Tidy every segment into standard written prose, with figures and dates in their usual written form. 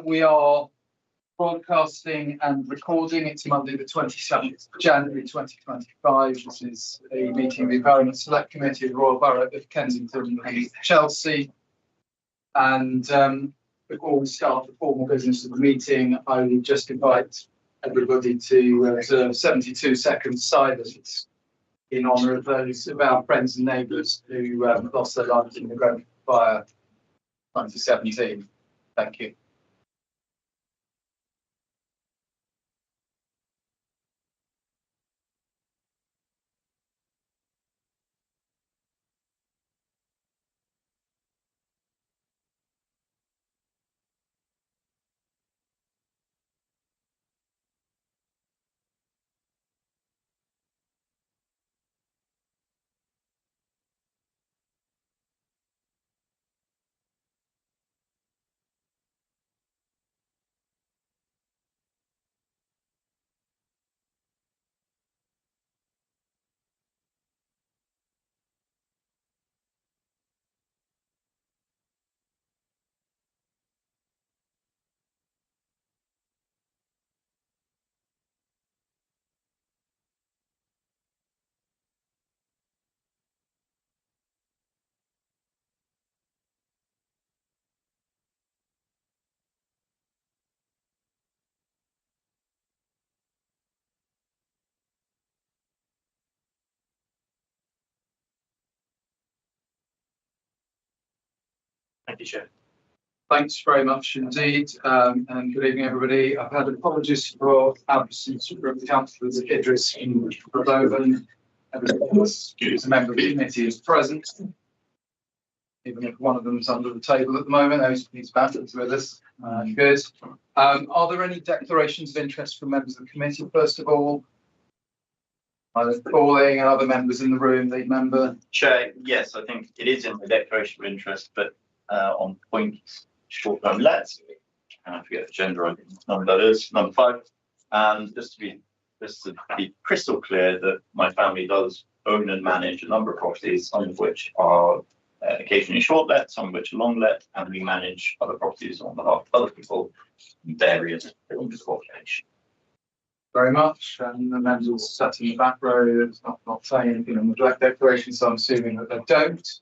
We are broadcasting and recording. It's Monday, the 27th of January 2025. This is a meeting of the Environment Select Committee of the Royal Borough of Kensington and Chelsea. And before we start the formal business of the meeting, I will just invite everybody to observe 72 seconds silence in honour of those of our friends and neighbours who lost their lives in the Grenfell fire 2017. Thank you. Thank you, Chair. Thanks very much indeed, and good evening, everybody. I've had apologies for absence from Councillors Idris and Rodovan. Everybody else who's a member of the committee is present, even if one of them is under the table at the moment. He's back with us. Good. Are there any declarations of interest from members of the committee, first of all? Either calling other members in the room, lead member? Chair, yes, I think it is in the declaration of interest, but on point short-term lets, and I forget the gender, I think number that is, number 5. And just to be crystal clear that my family does own and manage a number of properties, some of which are occasionally short let, some of which are long let, and we manage other properties on behalf of other people in various forms of occupation. Very much, and the members sat in the back row that's not saying anything on the direct declaration, so I'm assuming that they don't.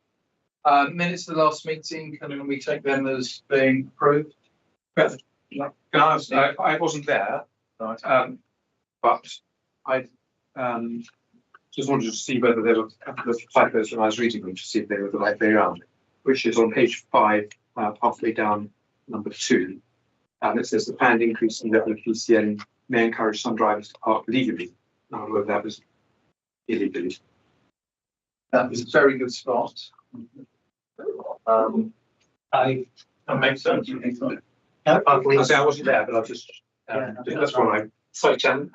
Minutes of the last meeting, can we take them as being approved? Can I ask, I wasn't there, Right. but I just wanted to see whether there were a couple of typos when I was reading them to see if they were the right way around, which is on page 5, halfway down, number 2. And it says the planned increase in level of PCN may encourage some drivers to park legally. I don't know whether that was illegally. That was a very good spot. That makes sense. I say I wasn't there, but I just that's what I. Sorry, Chairman.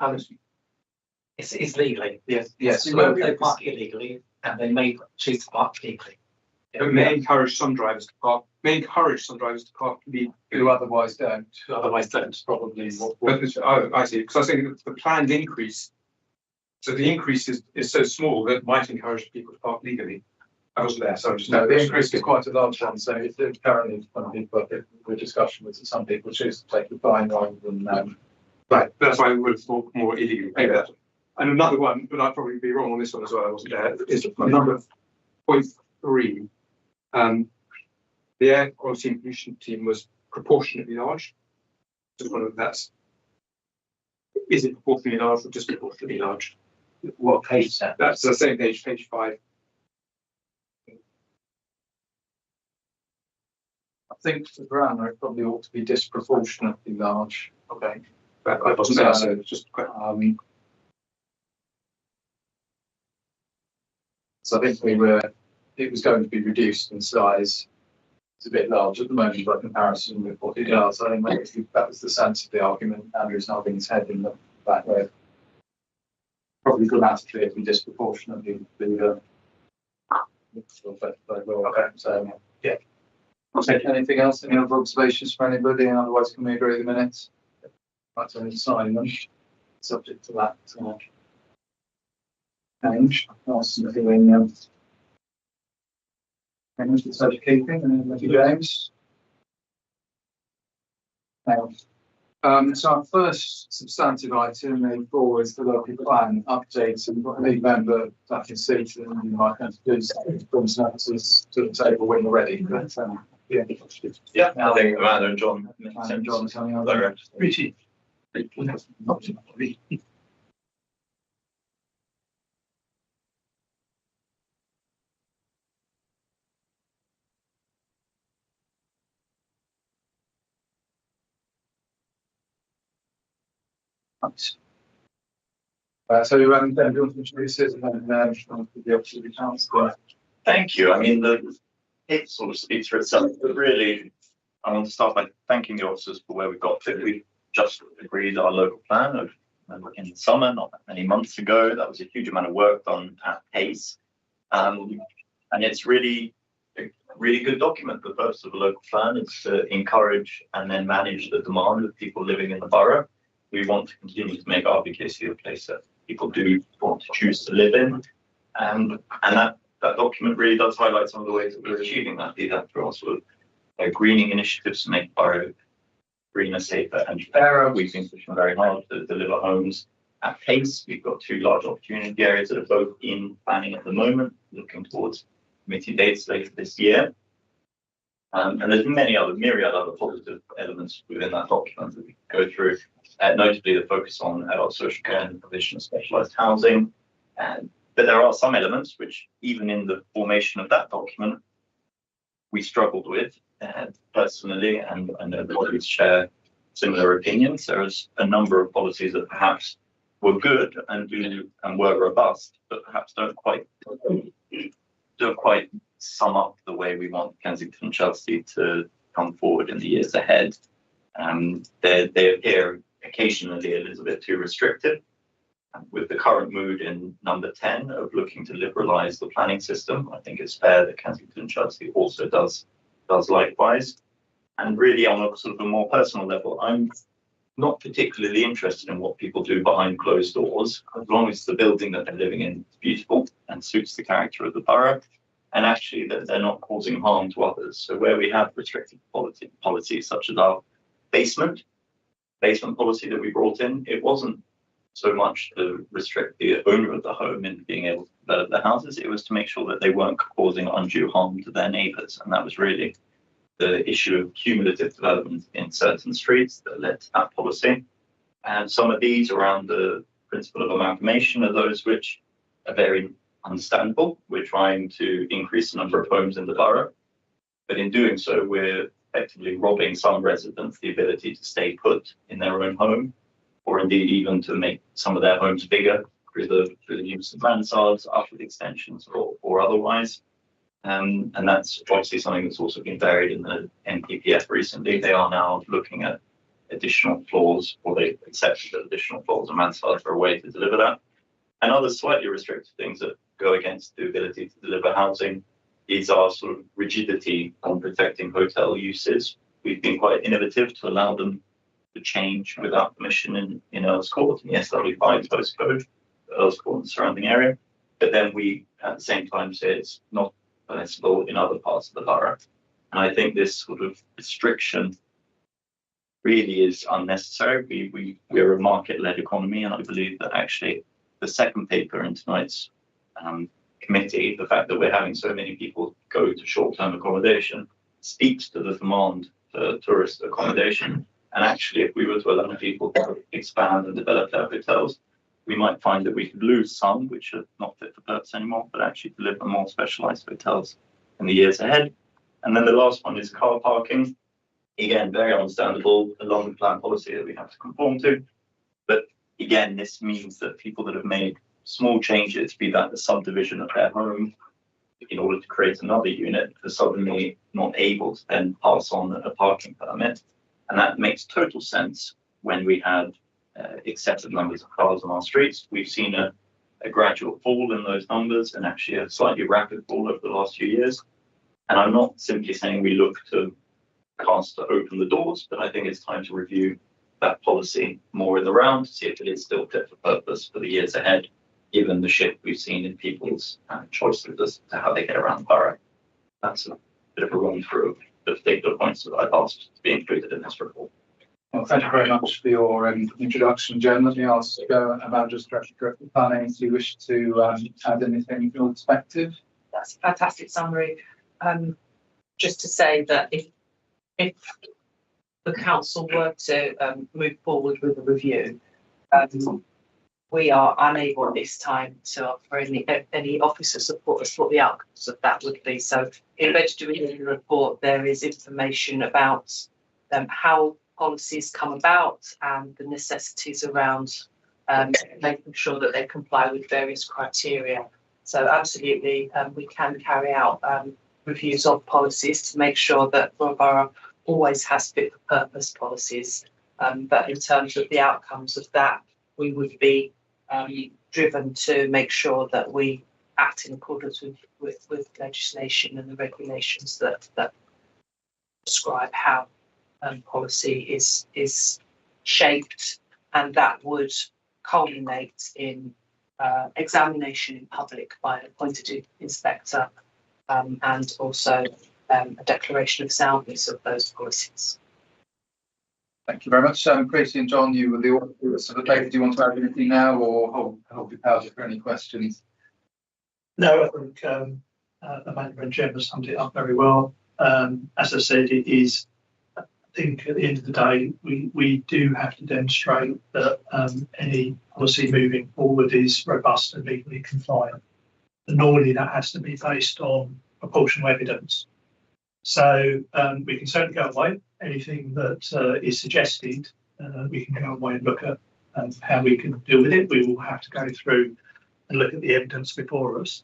It's legally. Yes. They park illegally, and they may choose to park legally. It may encourage some drivers to park. May encourage some drivers to park legally. Who otherwise don't. Otherwise, don't. Probably. But I see. Because I think the planned increase. So the increase is so small that it might encourage people to park legally. I wasn't there, so I just No, the increase is quite a large one. So it's currently some people, the discussion was that some people choose to take the fine rather than. Right, that's why I would have thought more illegal. Maybe that. And another one, but I'd probably be wrong on this one as well. I wasn't there. Is number 0.3. The air quality and pollution team was proportionately large. Just wonder if that's is it proportionally large or disproportionately large? What page is that? That's the same page 5. I think the grammar it probably ought to be disproportionately large. Okay, but I wasn't there, so it's just quite. So I think it was going to be reduced in size. It's a bit large at the moment by comparison with what it does. I think that was the sense of the argument. Andrew's nodding his head in the back way. Probably grammatically it'd be disproportionately bigger. Okay, so yeah. Anything else? Any other observations for anybody? Otherwise, can we agree with the minutes? That's only sign them. Subject to that change. Awesome. Doing Mr. Keeping and James. So our first substantive item, A4, is the local plan update, and we've got a lead member back in seat, and you might have to do some notices to the table when you're ready, but, yeah. Yeah, I think Amanda and John. And John, coming on. Direct. Richie. So, then do you want to introduce it, and then, the opportunity to answer. Thank you. I mean, it sort of speaks for itself, but really, I want to start by thanking the officers for where we got to. We just agreed our local plan in the summer, not that many months ago. That was a huge amount of work done at pace. And it's really a really good document. The purpose of a local plan is to encourage and then manage the demand of people living in the borough. We want to continue to make RBKC a place that people do want to choose to live in. And that document really does highlight some of the ways that we're achieving that, be that through our sort of greening initiatives to make borough greener, safer and fairer. We've been pushing very hard to deliver homes at pace. We've got 2 large opportunity areas that are both in planning at the moment, looking towards committee dates later this year. And there's myriad other positive elements within that document that we can go through, notably the focus on adult social care and the provision of specialised housing. But there are some elements which, even in the formation of that document, we struggled with personally, and I know the colleagues share similar opinions. There is a number of policies that perhaps were good and were robust, but perhaps don't quite sum up the way we want Kensington and Chelsea to come forward in the years ahead. They appear occasionally a little bit too restrictive. With the current mood in number 10 of looking to liberalise the planning system, I think it's fair that Kensington and Chelsea also does likewise. And really, on a sort of a more personal level, I'm not particularly interested in what people do behind closed doors, as long as the building that they're living in is beautiful and suits the character of the borough, and actually that they're not causing harm to others. So where we have restrictive policies such as our basement policy that we brought in, it wasn't so much to restrict the owner of the home in being able to develop their houses, it was to make sure that they weren't causing undue harm to their neighbours. And that was really the issue of cumulative development in certain streets that led to that policy. And some of these around the principle of amalgamation are those which are very understandable. We're trying to increase the number of homes in the borough, but in doing so, we're effectively robbing some residents the ability to stay put in their own home, or indeed even to make some of their homes bigger through the use of mansards, upward extensions, or otherwise. And that's obviously something that's also been varied in the NPPF recently. They are now looking at additional floors, or they accepted that additional floors and mansards are a way to deliver that. And other slightly restrictive things that go against the ability to deliver housing is our sort of rigidity on protecting hotel uses. We've been quite innovative to allow them to change without permission in Earls Court, in the SW5 postcode, Earls Court and surrounding area. But then we, at the same time, say it's not permissible in other parts of the borough. And I think this sort of restriction really is unnecessary. We're a market-led economy, and I believe that actually the second paper in tonight's committee, the fact that we're having so many people go to short-term accommodation, speaks to the demand for tourist accommodation. And actually, if we were to allow people to expand and develop their hotels, we might find that we could lose some which are not fit for purpose anymore, but actually deliver more specialised hotels in the years ahead. And then the last one is car parking. Again, very understandable, a long plan policy that we have to conform to. But again, this means that people that have made small changes, be that the subdivision of their home, in order to create another unit, are suddenly not able to then pass on a parking permit. And that makes total sense when we have excessive numbers of cars on our streets. We've seen a gradual fall in those numbers, and actually a slightly rapid fall over the last few years. And I'm not simply saying we look to cast to open the doors, but I think it's time to review that policy more in the round to see if it is still fit for purpose for the years ahead, given the shift we've seen in people's choices as to how they get around the borough. That's a bit of a run through of the particular points that I've asked to be included in this report. Well, thank you very much for your introduction, Jen. Let me ask Amanda's Director of Planning, do you wish to add anything from your perspective? That's a fantastic summary. Just to say that if the council were to move forward with a review, we are unable at this time to offer any officer support as to what the outcomes of that would be. So embedded within the report, there is information about how policies come about and the necessities around making sure that they comply with various criteria. So absolutely, we can carry out reviews of policies to make sure that Royal Borough always has fit for purpose policies. But in terms of the outcomes of that, we would be driven to make sure that we act in accordance with legislation and the regulations that describe how policy is shaped, and that would culminate in examination in public by an appointed inspector, and also a declaration of soundness of those policies. Thank you very much. Tracy and John, you were the authors of the paper. Do you want to add anything now, or hold your powder for any questions? No, I think Amanda and Jem have summed it up very well. As I said, it is, I think at the end of the day, we do have to demonstrate that any policy moving forward is robust and legally compliant. And normally that has to be based on proportional evidence. So we can certainly go away. Anything that is suggested, we can go away and look at how we can deal with it. We will have to go through and look at the evidence before us.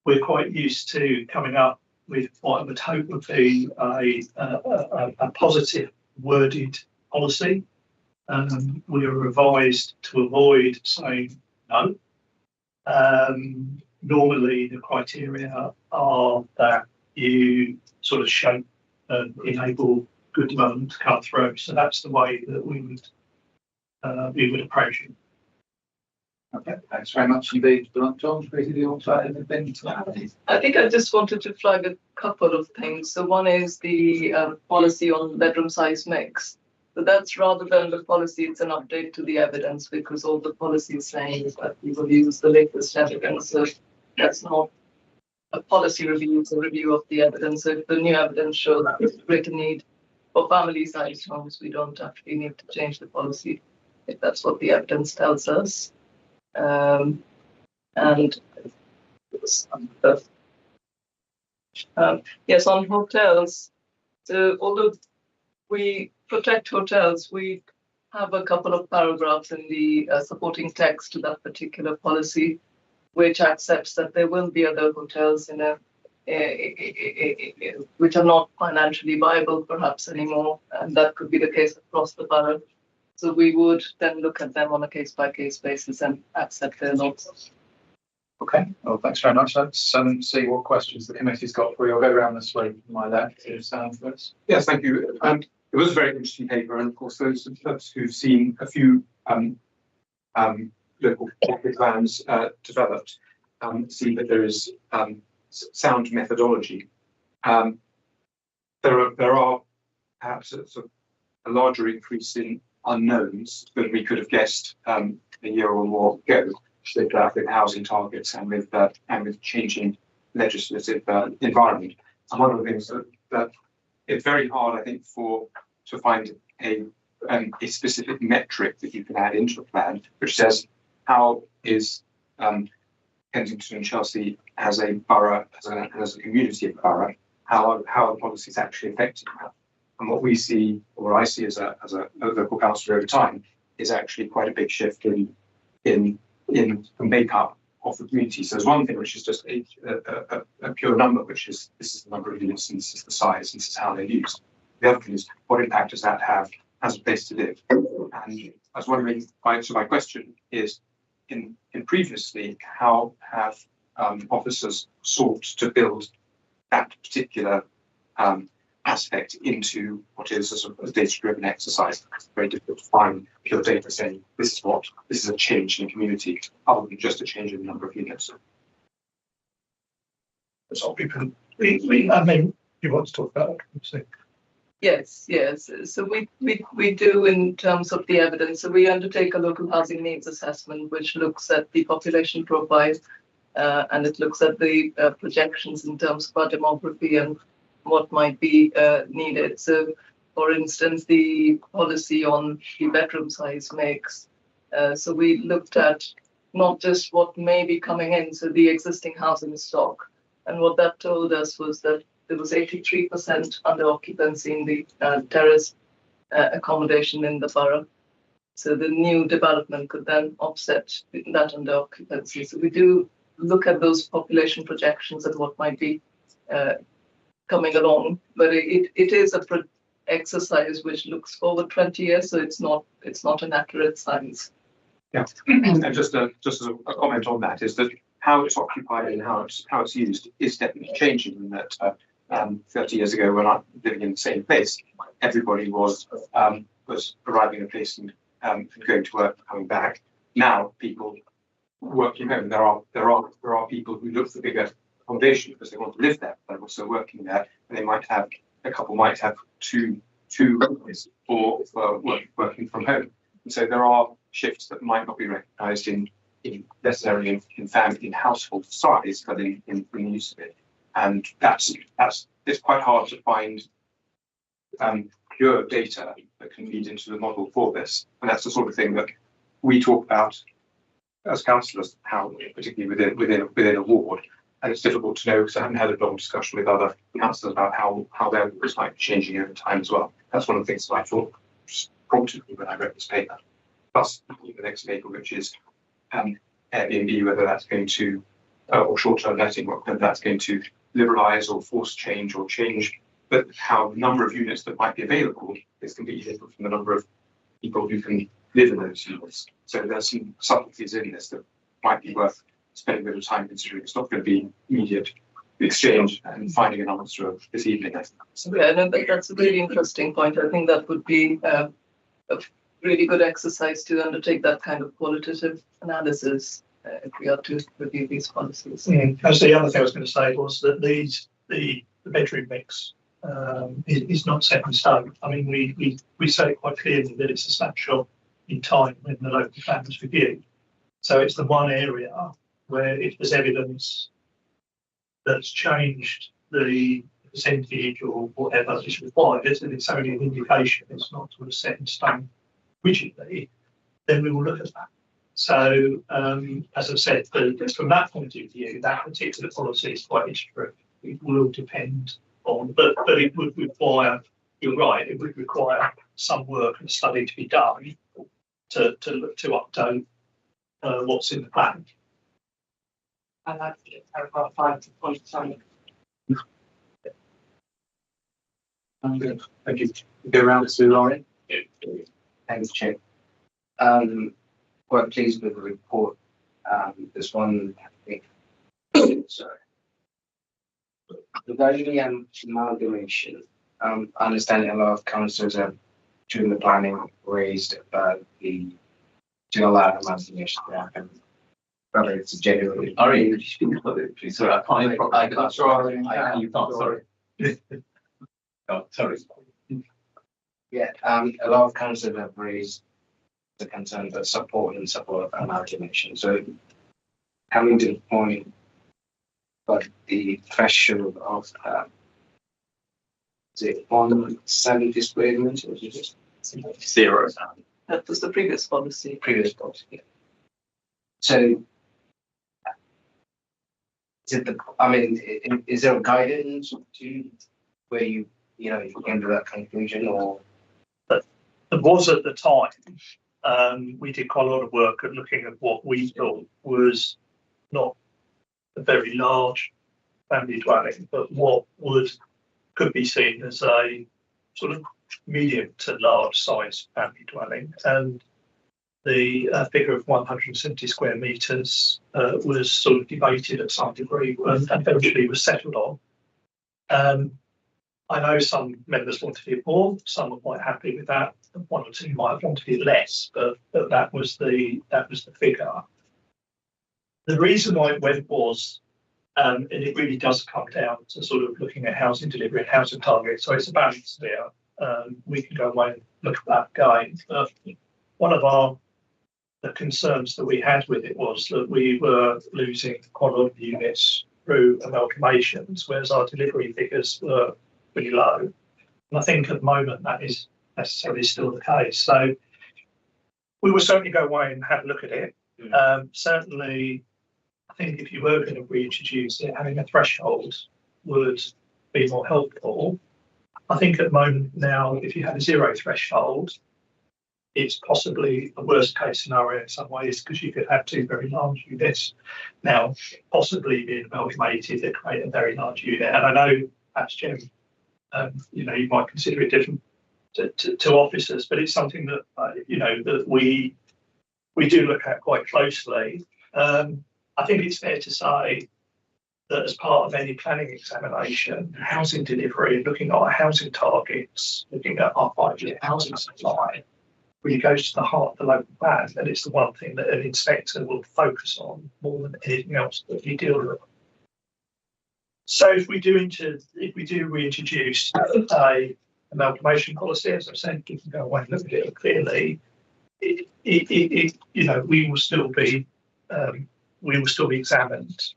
We're quite used to coming up with what I would hope would be a positive worded policy. We are advised to avoid saying no. Normally the criteria are that you sort of shape and enable good development to come through. So that's the way that we would approach it. Okay, thanks very much indeed. John, Tracy, do you want to add anything to that? I think I just wanted to flag a couple of things. So one is the policy on bedroom size mix. So that's rather than the policy, it's an update to the evidence, because all the policy is saying that we will use the latest evidence. So that's not a policy review, it's a review of the evidence. So if the new evidence shows there's greater need for family size homes, we don't actually need to change the policy if that's what the evidence tells us. Yes, on hotels. So although we protect hotels, we have a couple of paragraphs in the supporting text to that particular policy, which accepts that there will be other hotels which are not financially viable perhaps anymore, and that could be the case across the borough. So we would then look at them on a case-by-case basis and accept their notes. Okay, well, thanks very much. Let's see what questions the committee's got for you. I'll go around this way from my left to Sam first. Yes, thank you. It was a very interesting paper, and of course, those of us who've seen a few local corporate plans developed see that there is sound methodology. There are perhaps a larger increase in unknowns than we could have guessed a year or more ago, with housing targets and with changing legislative environment. And one of the things that it's very hard, I think, to find a specific metric that you can add into a plan, which says how is Kensington and Chelsea as a borough, as a community of borough, how are policies actually affecting that? And what we see, or what I see as a local councillor over time, is actually quite a big shift in the makeup of the community. So there's one thing which is just a pure number, which is this is the number of units, and this is the size, and this is how they're used. The other thing is, what impact does that have as a place to live? And I was wondering, so my question is, in previously, how have officers sought to build that particular aspect into what is a sort of a data-driven exercise? It's very difficult to find pure data saying this is a change in the community, other than just a change in the number of units. So people, I mean, you want to talk about it? Yes, yes. So we do in terms of the evidence. So we undertake a local housing needs assessment, which looks at the population profile, and it looks at the projections in terms of our demography and what might be needed. So, for instance, the policy on the bedroom size mix. So we looked at not just what may be coming in, so the existing housing stock, and what that told us was that there was 83% under occupancy in the terrace accommodation in the borough. So the new development could then offset that under occupancy. So we do look at those population projections and what might be coming along, but it is a exercise which looks forward 20 years, so it's not an accurate science. Yeah, and just as a comment on that is that how it's occupied and how it's used is definitely changing. In that 30 years ago, when I'm living in the same place, everybody was arriving at a place and going to work, coming back. Now people work from home. There are people who look for bigger accommodation because they want to live there, but also working there. And they might have two rooms for working from home. And so there are shifts that might not be recognised in necessarily in family, in household size, but in the use of it. And it's quite hard to find pure data that can feed into the model for this. And that's the sort of thing that we talk about as councillors, how particularly within a ward. And it's difficult to know because I haven't had a long discussion with other councillors about how their wards might be changing over time as well. That's one of the things that I thought prompted me when I read this paper. Plus the next paper, which is Airbnb, whether that's going to or short-term letting, whether that's going to liberalise or force change or change, but how the number of units that might be available is completely different from the number of people who can live in those units. So there's some subtleties in this that might be worth spending a bit of time considering. It's not going to be immediate exchange and finding an answer this evening. So yeah, no, that's a really interesting point. I think that would be a really good exercise to undertake that kind of qualitative analysis if we are to review these policies. As the other thing I was going to say was that the bedroom mix is not set in stone. I mean, we say quite clearly that it's a snapshot in time when the local plan was reviewed. So it's the one area where if there's evidence that's changed the percentage or whatever is required, and it's only an indication, it's not sort of set in stone rigidly, then we will look at that. So, as I've said, from that point of view, that particular policy is quite interesting. It will depend on, but it would require, you're right, it would require some work and study to be done to update what's in the plan. I'd like to get paragraph 5 to point something. I'm good. Thank you. Go around to Lauren. Thanks, Chair. Quite pleased with the report. This one, I think, sorry. Regarding the amalgamation, I understand a lot of councillors have, during the planning, raised about to allow amalgamation to happen. Whether it's genuinely. Ari, could you speak about it, please? Sorry, I can't. Sorry. You can't. Sorry. Oh, sorry. Yeah, a lot of councillors have raised the concern that support amalgamation. So coming to the point, but the threshold of is it 170 square meters? 0. That was the previous policy. Previous policy. Yeah. So is there a guidance to where you came to that conclusion, or? There was at the time. We did quite a lot of work at looking at what we thought was not a very large family dwelling, but what could be seen as a sort of medium to large size family dwelling. And the figure of 170 square metres was sort of debated at some degree and eventually was settled on. I know some members wanted it more, some were quite happy with that. One or two might have wanted it less, but that was the figure. The reason why it went was, and it really does come down to sort of looking at housing delivery and housing targets. So it's a balance there. we can go away and look at that again. One of the concerns that we had with it was that we were losing quite a lot of units through amalgamations, whereas our delivery figures were pretty low. And I think at the moment that is necessarily still the case. So we will certainly go away and have a look at it. Certainly, I think if you were going to reintroduce it, having a threshold would be more helpful. I think at the moment now, if you have a zero threshold, it's possibly a worst case scenario in some ways, because you could have two very large units now possibly being amalgamated that create a very large unit. And I know perhaps Jim, you might consider it different to officers, but it's something that that we do look at quite closely. I think it's fair to say that as part of any planning examination, housing delivery, looking at our housing targets, looking at our 5-year housing supply, really goes to the heart of the local plan, and it's the one thing that an inspector will focus on more than anything else that we deal with. So if we do reintroduce a amalgamation policy, as I said, you can go away and look at it clearly. We will still be examined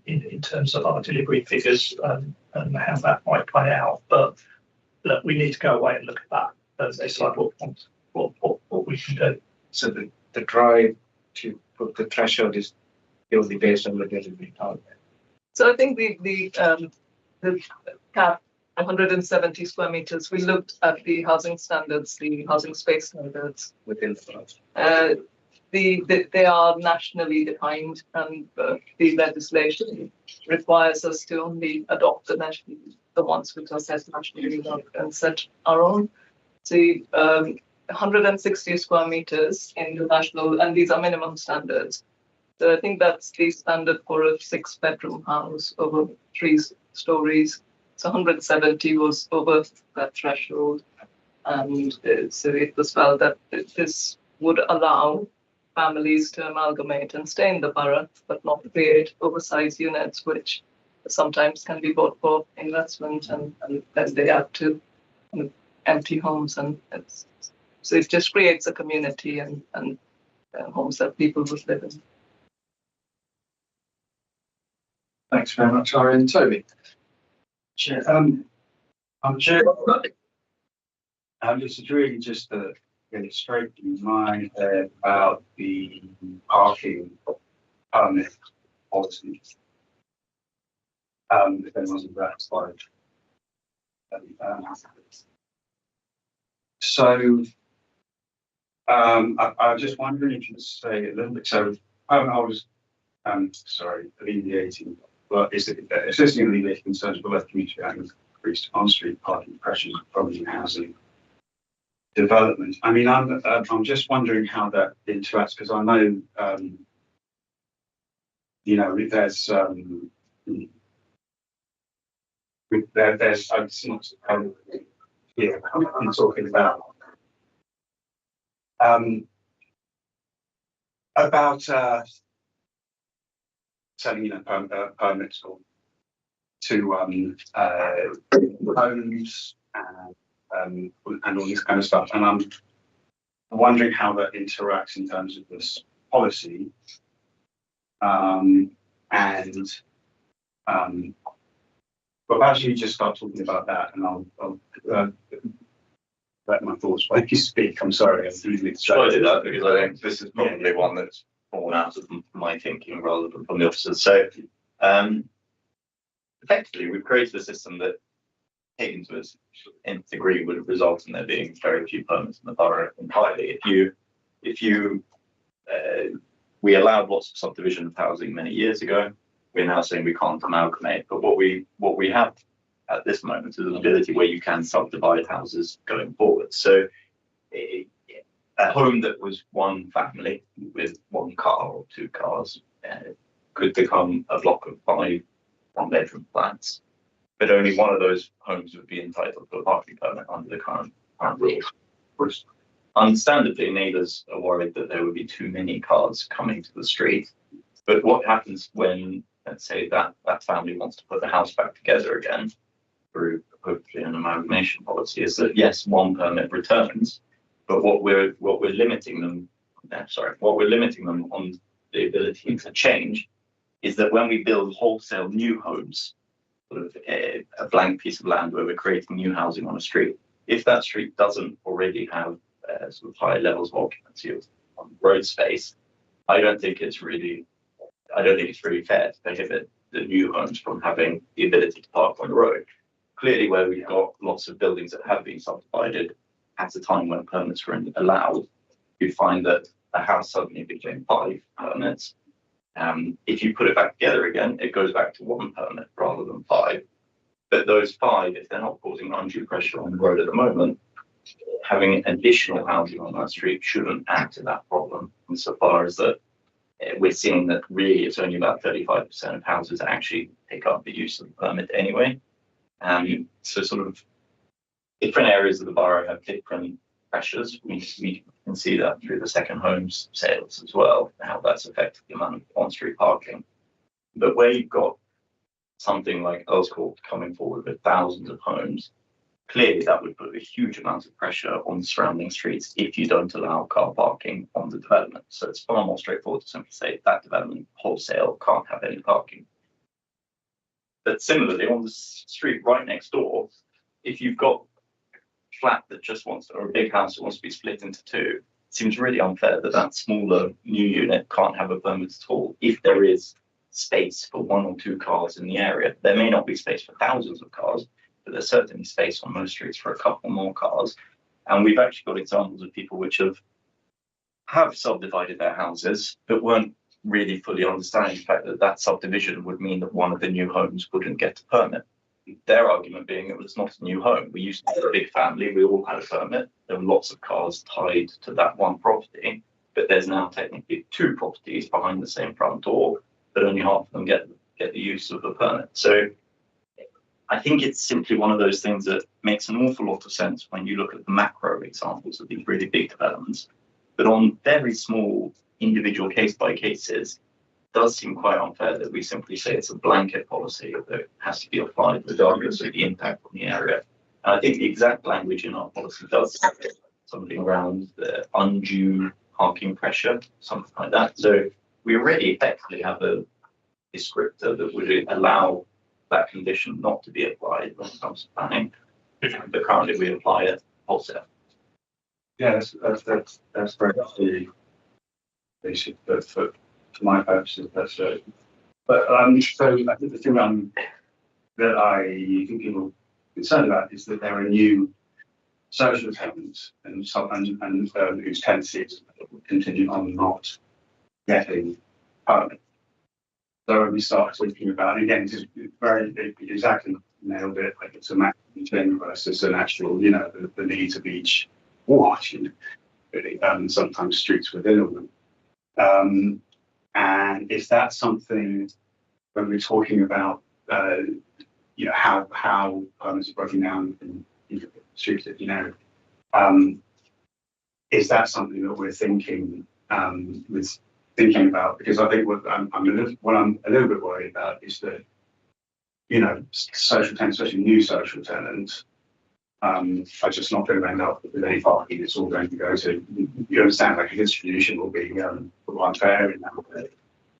in terms of our delivery figures and how that might play out. But look, we need to go away and look at that and decide what we can do. So the drive to put the threshold is purely based on the delivery target. So I think the cap 170 square meters, we looked at the housing standards, the housing space standards Within the project. They are nationally defined, and the legislation requires us to only adopt the ones which are set nationally and set our own. So 160 square meters in the national, and these are minimum standards. So I think that's the standard for a 6-bedroom house over 3 stories. So 170 was over that threshold, and so it was felt that this would allow families to amalgamate and stay in the borough, but not create oversized units, which sometimes can be bought for investment, and then they add to empty homes, and so it just creates a community and homes that people would live in. Thanks very much, Irene. Toby. Chair, I'm Chair. This is really just a illustrating my about the parking permit policy. If anyone's on that slide. So I was just wondering if you could say a little bit. So I was alleviating, but is it assisting alleviating concerns for left community and increased on-street parking pressures from housing development? I mean, I'm just wondering how that interacts, because I know there's I'm talking about selling permits to homes and all this kind of stuff, and I'm wondering how that interacts in terms of this policy, but perhaps you just start talking about that, and I'll let my thoughts while you speak. I'm sorry, I'm really I did that because I think this is probably one that's born out of my thinking rather than from the officers. So effectively, we've created a system that, taken to its nth degree, would result in there being very few permits in the borough entirely. We allowed lots of subdivision of housing many years ago. We're now saying we can't amalgamate, but what we have at this moment is an ability where you can subdivide houses going forward. So a home that was one family with 1 car or 2 cars could become a block of 5 1-bedroom flats, but only one of those homes would be entitled to a parking permit under the current rules. Understandably, neighbours are worried that there would be too many cars coming to the street. But what happens when, let's say, that family wants to put the house back together again through hopefully an amalgamation policy, is that yes, one permit returns, but what we're limiting them, what we're limiting them on the ability to change is that when we build wholesale new homes, sort of a blank piece of land where we're creating new housing on a street, if that street doesn't already have sort of high levels of occupancy of road space, I don't think it's really fair to prohibit the new homes from having the ability to park on the road. Clearly, where we've got lots of buildings that have been subdivided at a time when permits were allowed, you find that a house suddenly became 5 permits. If you put it back together again, it goes back to 1 permit rather than 5. But those 5, if they're not causing undue pressure on the road at the moment, having additional housing on that street shouldn't add to that problem. Insofar as that, we're seeing that really it's only about 35% of houses that actually pick up the use of the permit anyway. So sort of different areas of the borough have different pressures. We can see that through the second homes sales as well, how that's affected the amount of on-street parking. But where you've got something like Earlscourt coming forward with thousands of homes, clearly that would put a huge amount of pressure on the surrounding streets if you don't allow car parking on the development. So it's far more straightforward to simply say that development wholesale can't have any parking. But similarly, on the street right next door, if you've got a flat that just wants to, or a big house that wants to be split into 2, it seems really unfair that that smaller new unit can't have a permit at all if there is space for 1 or 2 cars in the area. There may not be space for thousands of cars, but there's certainly space on most streets for a couple more cars. And we've actually got examples of people which have subdivided their houses, but weren't really fully understanding the fact that that subdivision would mean that one of the new homes wouldn't get a permit. Their argument being it was not a new home. We used to be a big family, we all had a permit. There were lots of cars tied to that one property, but there's now technically 2 properties behind the same front door, but only half of them get the use of a permit. So I think it's simply one of those things that makes an awful lot of sense when you look at the macro examples of these really big developments. But on very small individual case by cases, it does seem quite unfair that we simply say it's a blanket policy that has to be applied regardless of the impact on the area. And I think the exact language in our policy does something around the undue parking pressure, something like that. So we already effectively have a descriptor that would allow that condition not to be applied when it comes to planning, but currently we apply it wholesale. Yeah, that's very basic, but for my purposes, that's it. But so I think the thing that I think people are concerned about is that there are new social tenants and whose tenancies contingent on not getting permit. So when we start talking about, and again, just very exactly nailed it, like it's a maximum thing versus an actual, the needs of each ward, really, and sometimes streets within them. And is that something when we're talking about, how permits are broken down in streets, is that something that we're thinking about? Because I think what I'm a little bit worried about is that, social tenants, especially new social tenants, are just not going to end up with any parking. It's all going to go to, you understand, like a distribution will be unfair in that way.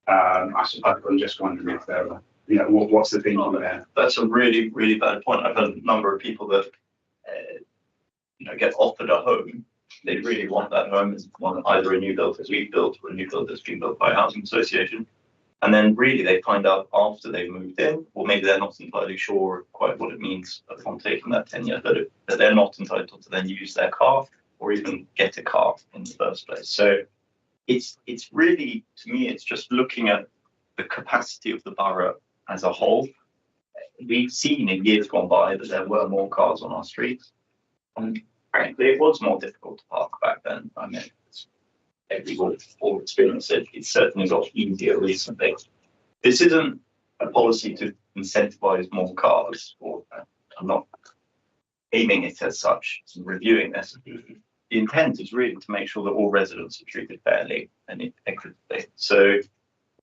I suppose I'm just wondering if there are, what's the thinking there? That's a really, really bad point. I've had a number of people that, get offered a home. They really want that home as one, either a new build as we've built or a new build that's been built by a housing association. And then really they find out after they've moved in, or maybe they're not entirely sure quite what it means upon taking that tenure, that they're not entitled to then use their car or even get a car in the first place. So it's really, to me, it's just looking at the capacity of the borough as a whole. We've seen in years gone by that there were more cars on our streets. And frankly, it was more difficult to park back then. I mean, everyone all experienced it. It's certainly got easier recently. This isn't a policy to incentivize more cars, or I'm not aiming it as such, reviewing this. The intent is really to make sure that all residents are treated fairly and equitably. So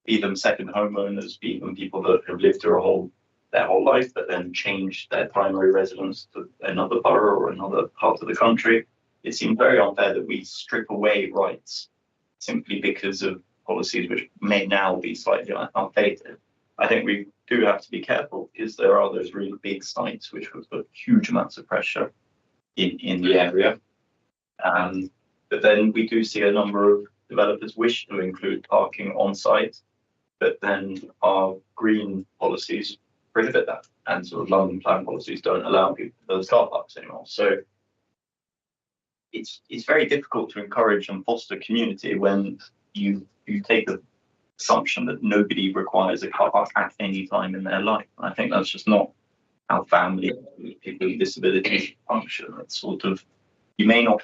be them second homeowners, be them people that have lived through a whole their whole life, but then change their primary residence to another borough or another part of the country. It seems very unfair that we strip away rights simply because of policies which may now be slightly outdated. I think we do have to be careful because there are those really big sites which would put huge amounts of pressure in the area. But then we do see a number of developers wish to include parking on site, but then our green policies prohibit that, and sort of London plan policies don't allow people to build car parks anymore. So it's very difficult to encourage and foster community when you take the assumption that nobody requires a car park at any time in their life. I think that's just not how family people with disabilities function. It's sort of, you may not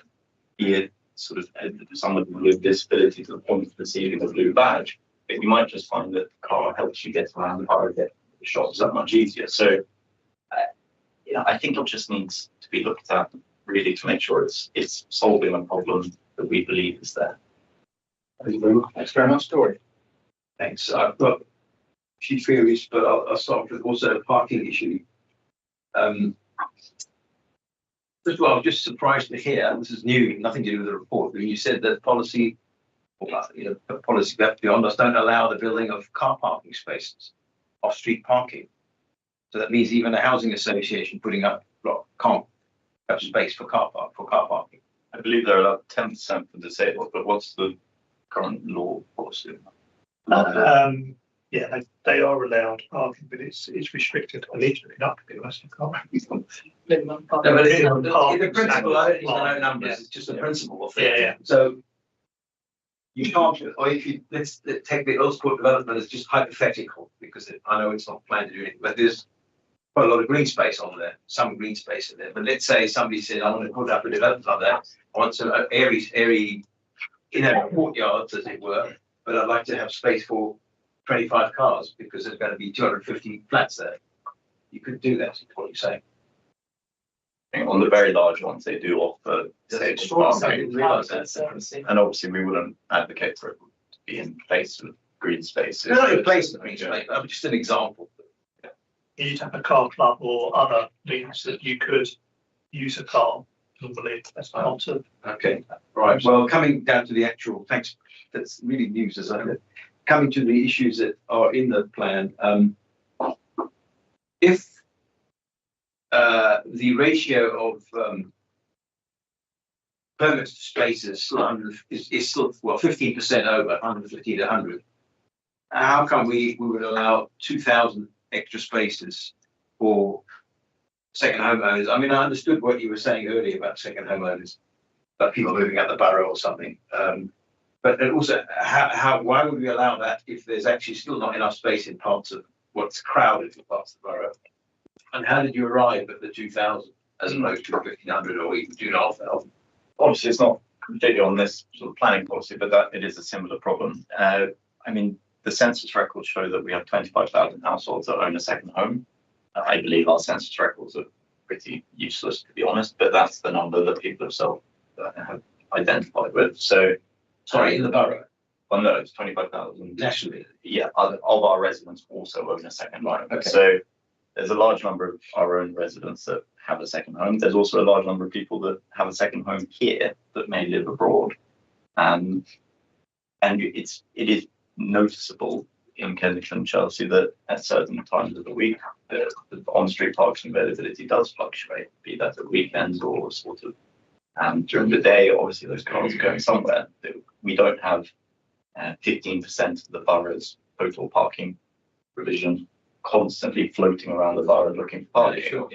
be a sort of someone with disability to the point of receiving a blue badge, but you might just find that the car helps you get around the car, get the shops that much easier. So I think it just needs to be looked at really to make sure it's solving a problem that we believe is there. Thank you very much. Thanks very much, Dory. Thanks. I've got a few theories, but I'll start with also a parking issue. First of all, I'm just surprised to hear, this is new, nothing to do with the report, when you said that policy, policy that beyond us don't allow the building of car parking spaces, off-street parking. So that means even a housing association putting up can't have space for car parking. I believe they're allowed 10% for disabled, but what's the current law policy? Yeah, they are allowed parking, but it's restricted. I need to look it up, to be honest. I can't Minimum No, parking. but it's Minimum the parking principle, I don't need to know standard. numbers, it's just the principle of Yeah, it. yeah. So you can't, or if you, let's take the Earls Court development as just hypothetical, because I know it's not planned to do anything, but there's quite a lot of green space on there, some green space in there. But let's say somebody said, I want to put up a development like that, I want some airy, courtyards, as it were, but I'd like to have space for 25 cars because there's going to be 250 flats there. You could do that, is what you're saying. I think on the very large ones, they do offer That's disabled extraordinary. I parking. didn't realise that. And obviously, we wouldn't advocate for it to be in place with green spaces. They're not in place in the green space, but just an example. You'd have a car club or other means that you could use a car normally as part of. Okay, right. Well, coming down to the actual, thanks, that's really news, as I know. Coming to the issues that are in the plan, if the ratio of permits to spaces is still, well, 15% over 150 to 100, how come we would allow 2,000 extra spaces for second homeowners? I mean, I understood what you were saying earlier about second homeowners, about people moving out the borough or something. But also, why would we allow that if there's actually still not enough space in parts of what's crowded parts of the borough? And how did you arrive at the 2,000 as opposed to 1,500 or even 2,500? Obviously, it's not completely on this sort of planning policy, but that it is a similar problem. I mean, the census records show that we have 25,000 households that own a second home. I believe our census records are pretty useless, to be honest, but that's the number that people have identified with. So, Sorry, in the borough, well, no, it's 25,000. nationally. Yeah, of our residents also own a second home. Okay. So there's a large number of our own residents that have a second home. There's also a large number of people that have a second home here that may live abroad. And it is noticeable in Kensington and Chelsea that at certain times of the week, the on-street parking availability does fluctuate, be that at weekends or sort of during the day. Obviously, those cars are going somewhere. We don't have 15% of the borough's total parking provision constantly floating around the borough looking for parking. Sure.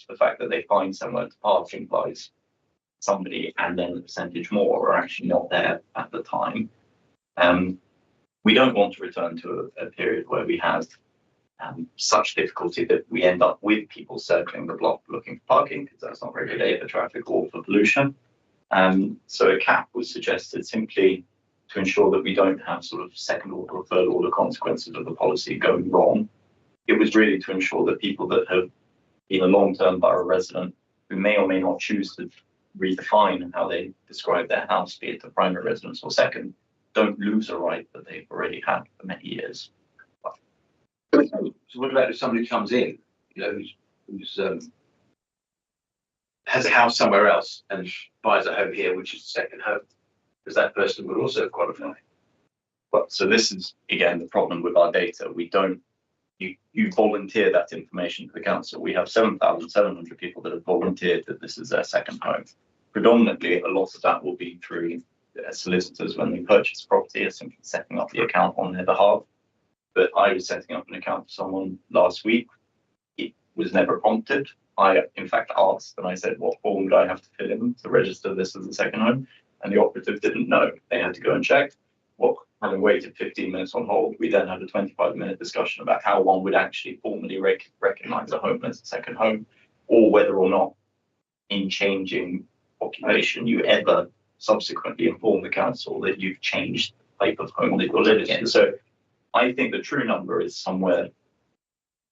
The fact that they find somewhere to park implies somebody and then the percentage more are actually not there at the time. We don't want to return to a period where we have such difficulty that we end up with people circling the block looking for parking, because that's not regulated for traffic or for pollution. So a cap was suggested simply to ensure that we don't have sort of second order or third order consequences of the policy going wrong. It was really to ensure that people that have been a long-term borough resident who may or may not choose to redefine how they describe their house, be it a primary residence or second, don't lose a right that they've already had for many years. So So what about if somebody comes in, you know, who's has a house somewhere else and buys a home here, which is a second home, because that person would also qualify. But so this is again the problem with our data. We don't. You volunteer that information to the council. We have 7,700 people that have volunteered that this is their second home. Predominantly, a lot of that will be through solicitors when they purchase property, are simply setting up the account on their behalf. But I was setting up an account for someone last week. It was never prompted. I, in fact, asked and I said, what form would I have to fill in to register this as a second home? And the operative didn't know. They had to go and check. Well, having waited 15 minutes on hold, we then had a 25-minute discussion about how one would actually formally recognise a home as a second home, or whether or not in changing occupation you ever subsequently inform the council that you've changed the type of home that you're living in. So I think the true number is somewhere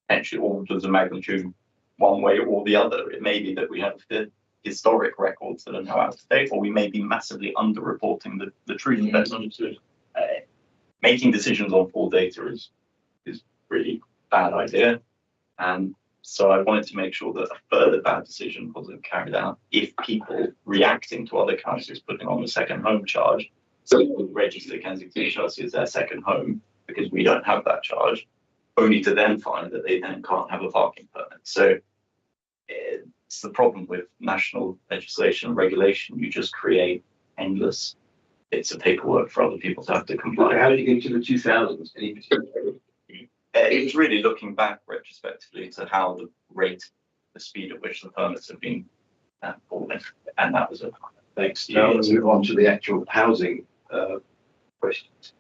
potentially orders of magnitude one way or the other. It may be that we have the historic records that are now out of date, or we may be massively underreporting the truth. That's understood. Making decisions on full data is really bad idea, and so I wanted to make sure that a further bad decision wasn't carried out if people reacting to other councils putting on the second home charge, so would register Kensington Chelsea as their second home because we don't have that charge, only to then find that they then can't have a parking permit. So it's the problem with national legislation and regulation. You just create endless bits of paperwork for other people to have to comply. How did you get to the 2000s? Any particular? It was really looking back retrospectively to how the speed at which the permits have been falling, and that was a Thanks. Now let's move on to the actual housing questions.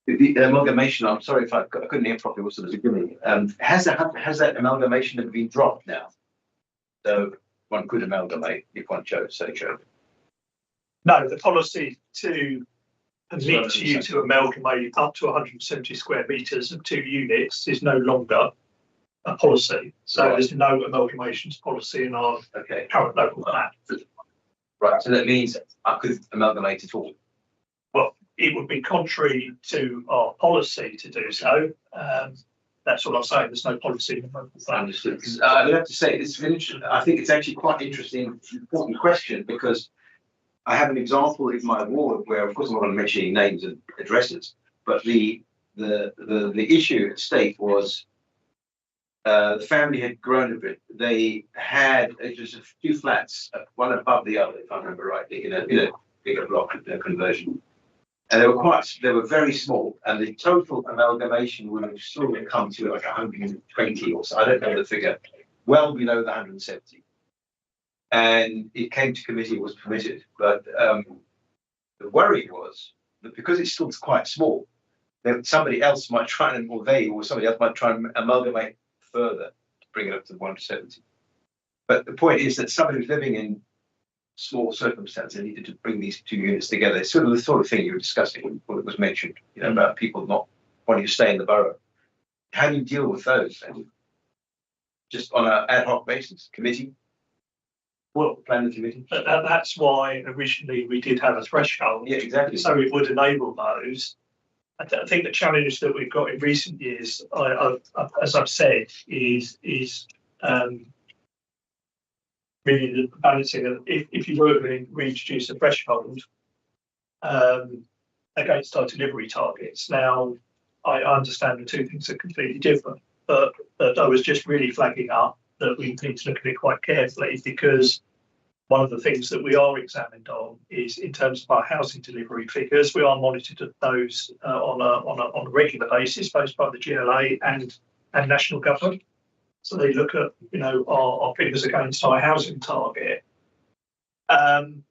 The amalgamation, I'm sorry if I couldn't hear properly what's at the beginning. Has that amalgamation ever been dropped now? So one could amalgamate if one chose, so. No, the policy to permit you to amalgamate up to 170 square metres of 2 units is no longer a policy. So Right. there's no amalgamations policy in our current local plan. Right, so that means I could amalgamate it all. Well, it would be contrary to our policy to do so. That's what I'm saying. There's no policy in the local plan. Understood. Because I would have to say, I think it's actually quite interesting, important question, because I have an example in my ward where, of course, I'm not going to mention any names and addresses, but the issue at stake was the family had grown a bit. They had just a few flats, one above the other, if I remember rightly, in a bigger block conversion, and they were very small, and the total amalgamation would have sort of come to like 120 or so. I don't know the figure, well below the 170. And it came to committee, it was permitted, but the worry was that because it's still quite small, that somebody else might try and, or somebody else might try and amalgamate further to bring it up to 170. But the point is that somebody who's living in small circumstances needed to bring these 2 units together. It's sort of the sort of thing you were discussing when it was mentioned, about people not wanting to stay in the borough. How do you deal with those? And just on an ad hoc basis, committee? Well, planning committee. But that's why originally we did have a threshold. Yeah, exactly. So it would enable those. I think the challenge that we've got in recent years, as I've said, is really the balancing of if you were going to reintroduce a threshold against our delivery targets. Now, I understand the two things are completely different, but I was just really flagging up that we need to look at it quite carefully, because one of the things that we are examined on is in terms of our housing delivery figures. We are monitored at those on a regular basis, both by the GLA and national government. So they look at our figures against our housing target. And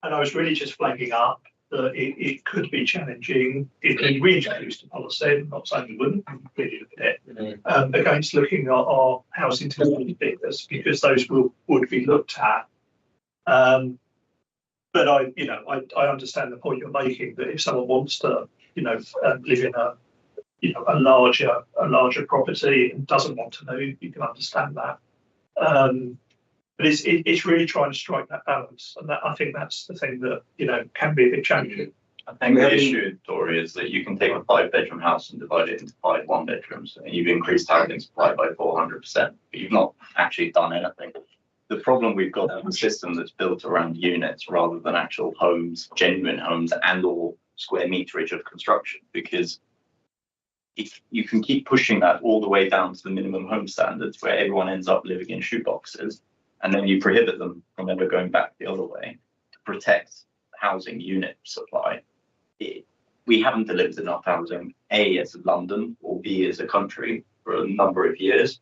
I was really just flagging up that it could be challenging if we reintroduced a policy. I'm not saying we wouldn't, we completely look at it, against looking at our housing delivery figures, because those would be looked at. But I understand the point you're making, that if someone wants to live in a larger property and doesn't want to move, you can understand that. But it's really trying to strike that balance, and that I think that's the thing that can be a bit challenging. I think the issue, Dory, is that you can take a 5-bedroom house and divide it into 5 1-bedrooms, and you've increased housing supply by 400%, but you've not actually done anything. The problem we've got is a system that's built around units rather than actual homes, genuine homes, and or square meterage of construction, because if you can keep pushing that all the way down to the minimum home standards where everyone ends up living in shoeboxes, and then you prohibit them from ever going back the other way to protect housing unit supply. We haven't delivered enough housing, A, as London, or B, as a country for a number of years.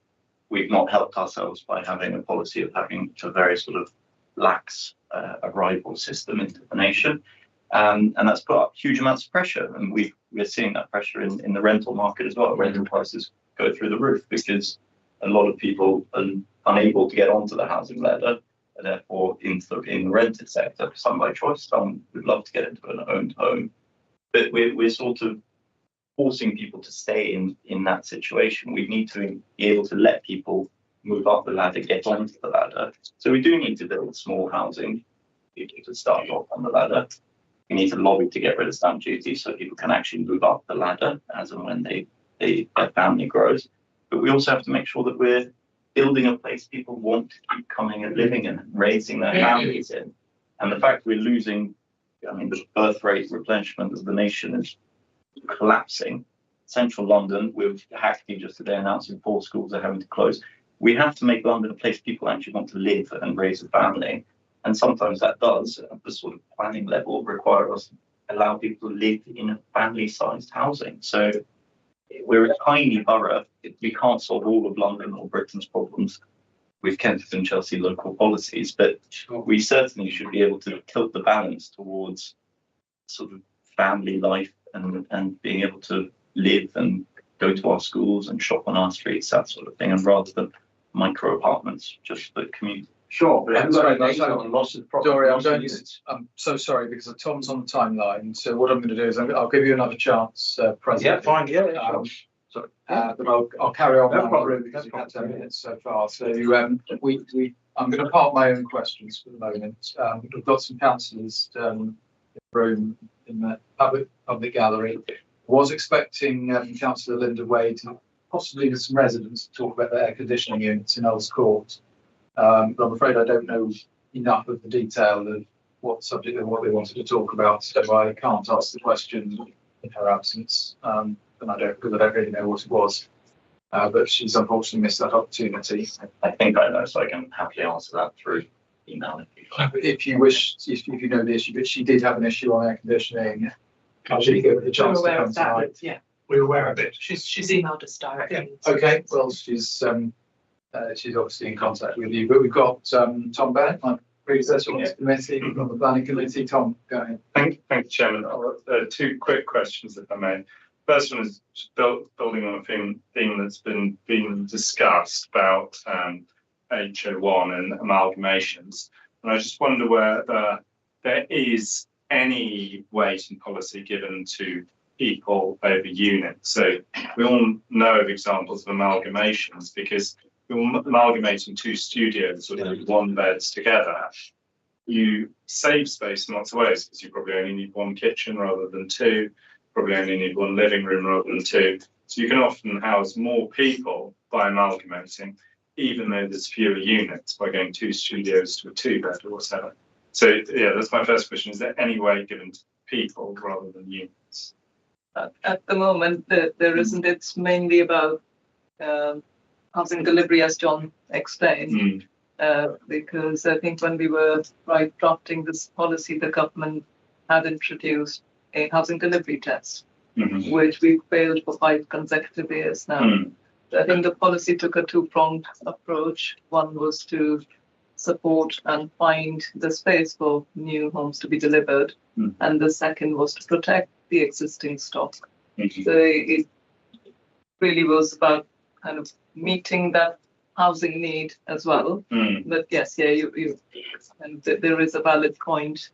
We've not helped ourselves by having a policy of having a very sort of lax arrival system into the nation. And that's put up huge amounts of pressure. And we're seeing that pressure in the rental market as well. Rental prices go through the roof because a lot of people are unable to get onto the housing ladder, and therefore in the rented sector, some by choice, some would love to get into an owned home. But we're sort of forcing people to stay in that situation. We need to be able to let people move up the ladder, get onto the ladder. So we do need to build small housing, people to start off on the ladder. We need to lobby to get rid of stamp duty so people can actually move up the ladder as and when their family grows. But we also have to make sure that we're building a place people want to keep coming and living in and raising their families in. And the fact we're losing, the birth rate replenishment of the nation is collapsing. Central London, with Hackney just today announcing 4 schools are having to close. We have to make London a place people actually want to live and raise a family. And sometimes that does, at the sort of planning level, require us to allow people to live in a family-sized housing. So we're a tiny borough. We can't solve all of London or Britain's problems with Kensington and Chelsea local policies, but we certainly should be able to tilt the balance towards sort of family life and being able to live and go to our schools and shop on our streets, that sort of thing, and rather than micro apartments just for community. Sure, but I'm sorry, Dory, I'm so sorry because Tom's on the timeline. So what I'm going to do is I'll give you another chance, President. Yeah, fine, yeah. Sorry. But I'll carry on No now problem. because we've had 10 minutes so far. So I'm going to park my own questions for the moment. We've got some councillors in the room in the public gallery. Was expecting Councillor Linda Wade and possibly with some residents to talk about the air conditioning units in Earls Court. But I'm afraid I don't know enough of the detail of what subject and what they wanted to talk about, so I can't ask the question in her absence. And because I don't really know what it was. But she's unfortunately missed that opportunity. I think I know, so I can happily answer that through email if you like. If you wish, if you know the issue, but she did have an issue on air conditioning. I'll give her the chance to come tonight. Yeah, We're aware of it. she's emailed us directly. Okay, well, she's obviously in contact with you, but we've got Tom Bennett, my predecessor on this committee, on the planning committee. Tom, go ahead. Thank you, Chairman. 2 quick questions, if I may. First one is just building on a theme that's been discussed about HO1 and amalgamations. And I just wonder whether there is any weight and policy given to people over units. So we all know of examples of amalgamations because you're amalgamating 2 studios or 1 beds together. You save space in lots of ways because you probably only need 1 kitchen rather than 2. Probably only need 1 living room rather than 2. So you can often house more people by amalgamating, even though there's fewer units by going 2 studios to a 2-bed or whatever. So yeah, that's my first question. Is there any way given to people rather than units? At the moment, there isn't. It's mainly about housing delivery, as John explained. Because I think when we were drafting this policy, the government had introduced a housing delivery test, which we failed for 5 consecutive years now. I think the policy took a 2-pronged approach. One was to support and find the space for new homes to be delivered, and the second was to protect the existing stock. So it really was about kind of meeting that housing need as well. But yes, you and there is a valid point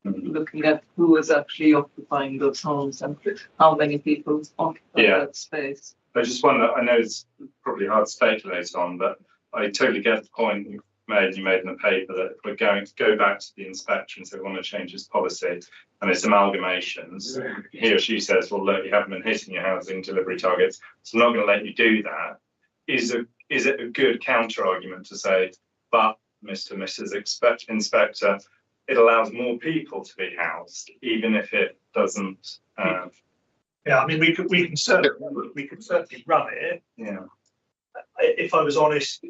looking at who is actually occupying those homes and how many people occupy that space. I just wonder, I know it's probably hard to speculate on, but I totally get the point. you made in the paper that if we're going to go back to the inspector and say we want to change this policy and it's amalgamations, he or she says, well, look, you haven't been hitting your housing delivery targets, so I'm not going to let you do that. Is it a good counter argument to say, but Mr. and Mrs. Inspector, it allows more people to be housed, even if it doesn't. Yeah, I mean, we can certainly run it. Yeah. If I was honest, I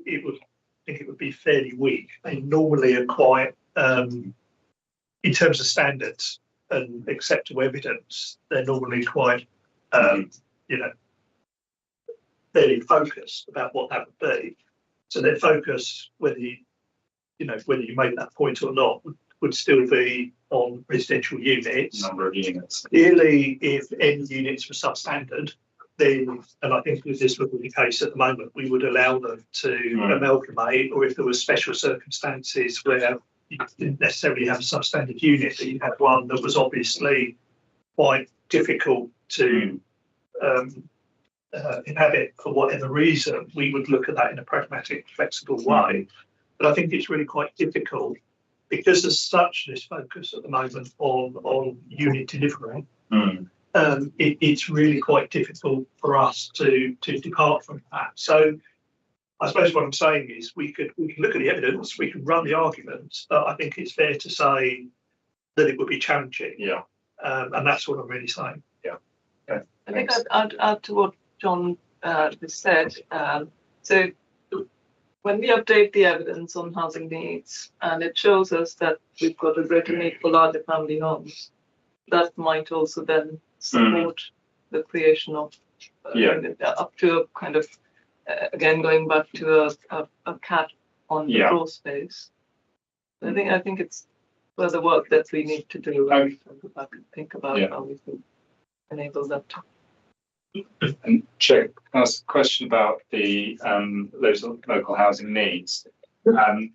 think it would be fairly weak. They normally are quite, in terms of standards and acceptable evidence, they're normally quite, fairly focused about what that would be. So their focus, whether you make that point or not, would still be on residential units. Number of units. Clearly, if end units were substandard, then, and I think this would be the case at the moment, we would allow them to amalgamate, or if there were special circumstances where you didn't necessarily have a substandard unit, but you had one that was obviously quite difficult to inhabit for whatever reason, we would look at that in a pragmatic, flexible way. But I think it's really quite difficult because there's such this focus at the moment on unit delivery. It's really quite difficult for us to depart from that. So I suppose what I'm saying is we could look at the evidence, we can run the arguments, but I think it's fair to say that it would be challenging. Yeah. And that's what I'm really saying. Yeah. I think I'd add to what John just said. So when we update the evidence on housing needs, and it shows us that we've got a greater need for larger family homes, that might also then support the creation of up to a kind of again going back to a cap on the floor space. I think it's further work that we need to do and go back and think about how we can enable that. And check, ask a question about the local housing needs. I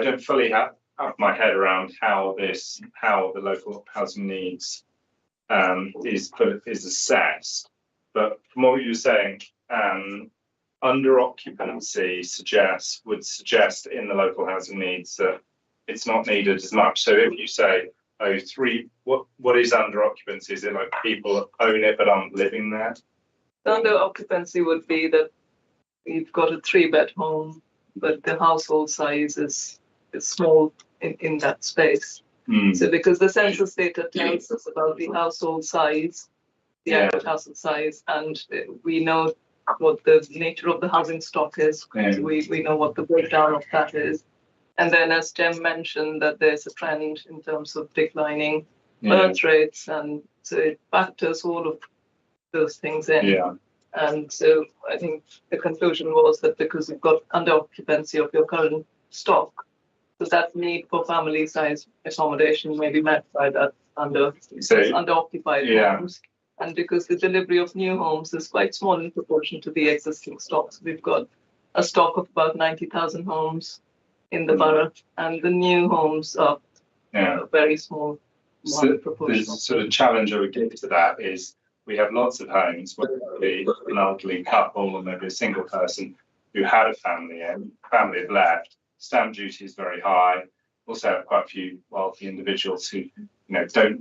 don't fully have my head around how the local housing needs is assessed. But from what you were saying, under occupancy would suggest in the local housing needs that it's not needed as much. So if you say, what is under occupancy? Is it like people own it but aren't living there? The under occupancy would be that you've got a 3-bed home, but the household size is small in that space. So because the census data tells us about the household size, the average household size, and we know what the nature of the housing stock is. We know what the breakdown of that is. And then, as Jem mentioned, that there's a trend in terms of declining birth rates, and so it factors all of those things in. Yeah. And so I think the conclusion was that because you've got under occupancy of your current stock, so that need for family size accommodation may be met by that under occupied homes. And because the delivery of new homes is quite small in proportion to the existing stocks, we've got a stock of about 90,000 homes in the borough, and the new homes are a very small proportion. The sort of challenge I would give to that is we have lots of homes, whether it be an elderly couple or maybe a single person who had a family and family have left. Stamp duty is very high. Also have quite a few wealthy individuals who don't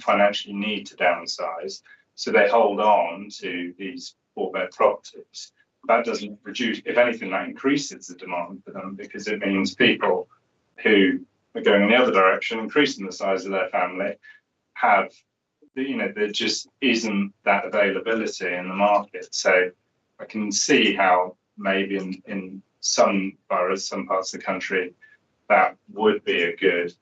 financially need to downsize, so they hold on to these 4-bed properties. That doesn't reduce, if anything, that increases the demand for them, because it means people who are going in the other direction, increasing the size of their family, there just isn't that availability in the market. So I can see how maybe in some boroughs, some parts of the country, that would be a good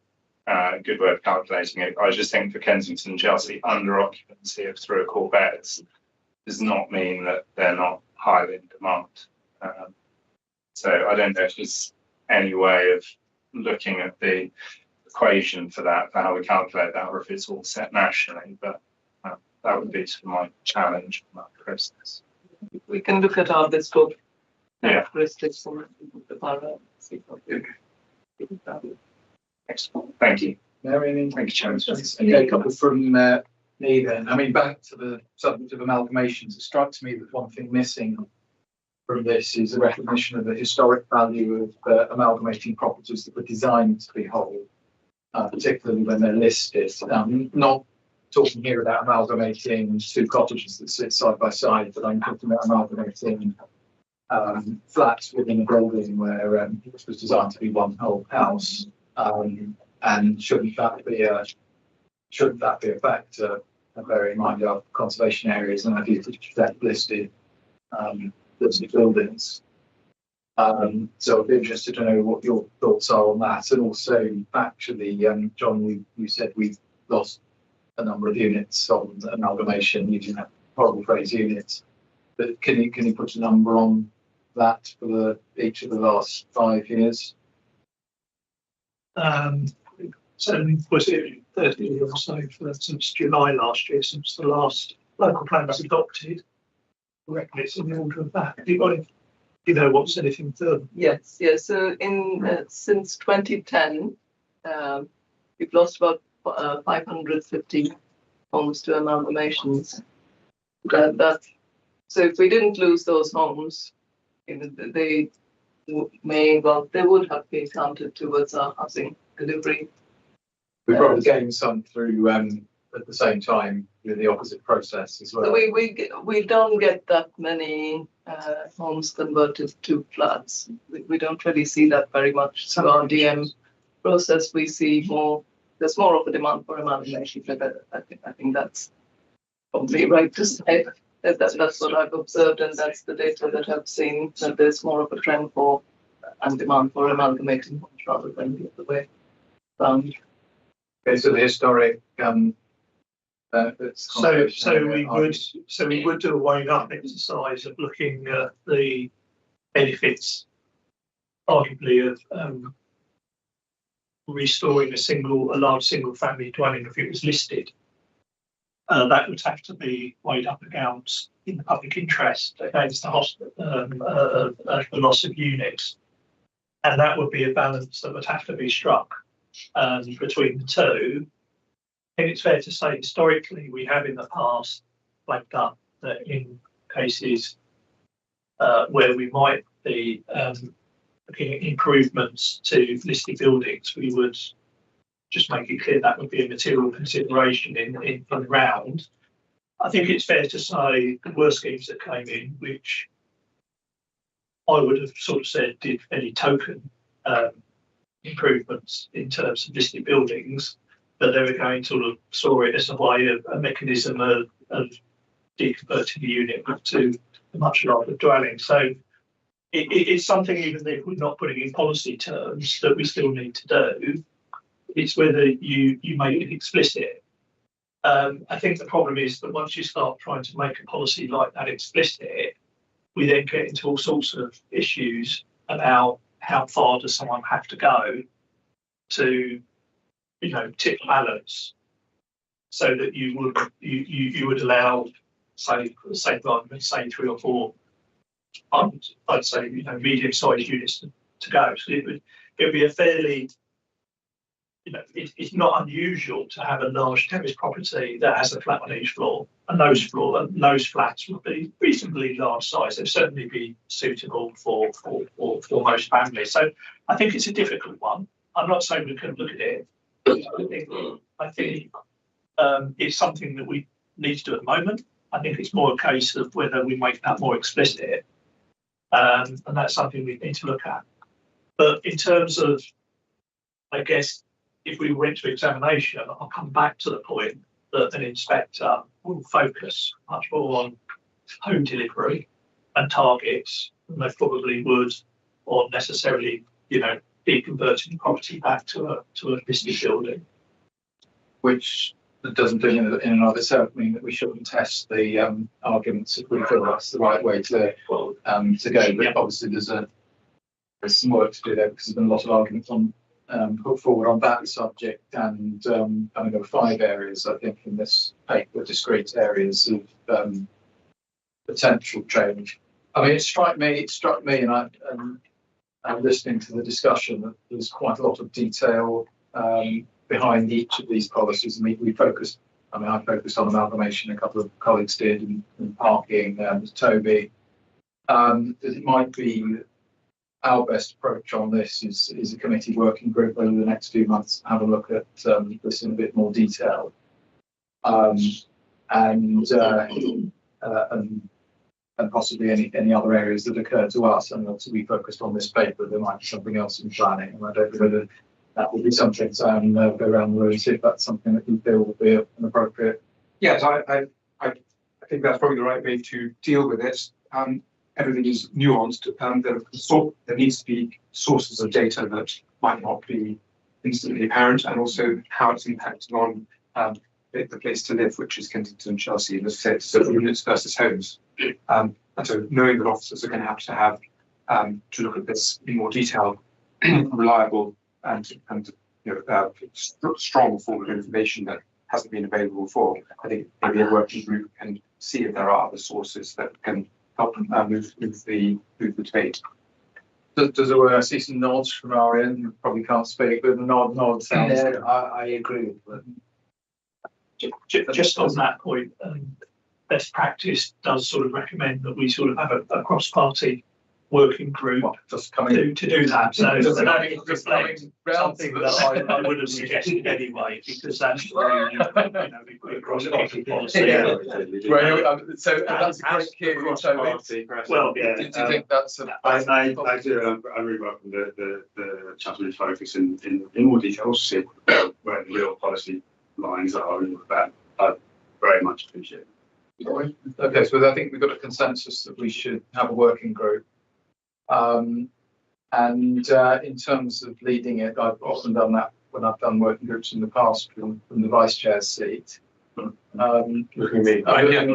way of calculating it. I just think for Kensington and Chelsea, under occupancy of 3 or 4 beds does not mean that they're not highly in demand. So I don't know if there's any way of looking at the equation for that, for how we calculate that, or if it's all set nationally, but that would be sort of my challenge on that process. We can look at our bespoke characteristics of the borough. Excellent. Thank you. Marion, Thank you, Chairman. a couple from me then. I mean, back to the subject of amalgamations, it strikes me that one thing missing from this is a recognition of the historic value of amalgamating properties that were designed to be whole, particularly when they're listed. Not talking here about amalgamating two cottages that sit side by side, but I'm talking about amalgamating flats within a building where it was designed to be one whole house. And shouldn't that be a factor? Bearing in mind our conservation areas and our duty to protect listed buildings. So I'd be interested to know what your thoughts are on that. And also, actually, John, you said we've lost a number of units on amalgamation using that horrible phrase units. But can you put a number on that for each of the last 5 years? So was it 30 or so since July last year, since the last local plan was adopted? I reckon it's in the order of that. You know what's anything further? Yes, yes. So since 2010, we've lost about 550 homes to amalgamations. So if we didn't lose those homes, they would have been counted towards our housing delivery. We probably gained some through at the same time with the opposite process as well. So we don't get that many homes converted to flats. We don't really see that very much. So our DM process, we see there's more of a demand for amalgamation. I think that's probably right to say. That's what I've observed, and that's the data that I've seen, that there's more of a trend for and demand for amalgamating homes rather than the other way around. Okay, so the historic benefits. So we would do a weighing up exercise of looking at the benefits, arguably, of restoring a large single family dwelling if it was listed. That would have to be weighed up against, in the public interest, against the loss of units, and that would be a balance that would have to be struck between the two. I think it's fair to say historically we have in the past flagged up that in cases where we might be looking at improvements to listed buildings, we would just make it clear that would be a material consideration in the round. I think it's fair to say the worst schemes that came in, which I would have sort of said did any token improvements in terms of listed buildings, but they were going to sort of saw it as a way of a mechanism of deconverting the unit to a much larger dwelling. So it's something, even if we're not putting in policy terms, that we still need to do. It's whether you make it explicit. I think the problem is that once you start trying to make a policy like that explicit, we then get into all sorts of issues about how far does someone have to go to, tip balance, so that you would allow, say rather than say 3 or 4, I'd say medium-sized units to go. So it would be a fairly, it's not unusual to have a large terrace property that has a flat on each floor, and those flats would be reasonably large size. They'd certainly be suitable for most families. So I think it's a difficult one. I'm not saying we can look at it. I think it's something that we need to do at the moment. I think it's more a case of whether we make that more explicit, and that's something we need to look at. But in terms of, I guess, if we went to examination, I'll come back to the point that an inspector will focus much more on home delivery and targets than they probably would on necessarily, deconverting the property back to a listed building. Which doesn't do in and of itself mean that we shouldn't test the arguments if we feel that's the right way to go. But obviously there's some work to do there, because there's been a lot of arguments put forward on that subject, and I mean, there were 5 areas, I think, in this paper, discrete areas of potential change. I mean, it struck me, and I'm listening to the discussion, that there's quite a lot of detail behind each of these policies. I focused on amalgamation, a couple of colleagues did, and parking, Toby. it might be our best approach on this is a committee working group over the next few months, have a look at this in a bit more detail. And possibly any other areas that occur to us. And obviously we focused on this paper, there might be something else in planning. And I don't know whether that would be something, Sam, go around the room, see if that's something that you feel would be an appropriate. Yes, I think that's probably the right way to deal with it. Everything is nuanced. There needs to be sources of data that might not be instantly apparent, and also how it's impacting on the place to live, which is Kensington, Chelsea, in the sense of units versus homes. And so knowing that officers are going to have to look at this in more detail, reliable and strong form of information that hasn't been available before. I think maybe a working group can see if there are other sources that can help move the debate. I see some nods from our end? You probably can't speak, but the nod sounds. Yeah, I agree with that. Just on that point, best practice does sort of recommend that we sort of have a cross-party working group Just coming to do that. So just that coming reflects round something to that I would have suggested anyway, because that's where we put across party policy. Yeah. So that's a great cue. So Well, do you think that's a? I do. I really welcome the Chancellor's focus in more detail, see where the real policy lines are, and that I very much appreciate. Okay, so I think we've got a consensus that we should have a working group. And in terms of leading it, I've often done that when I've done working groups in the past from the vice chair's seat. Looking at me. I've done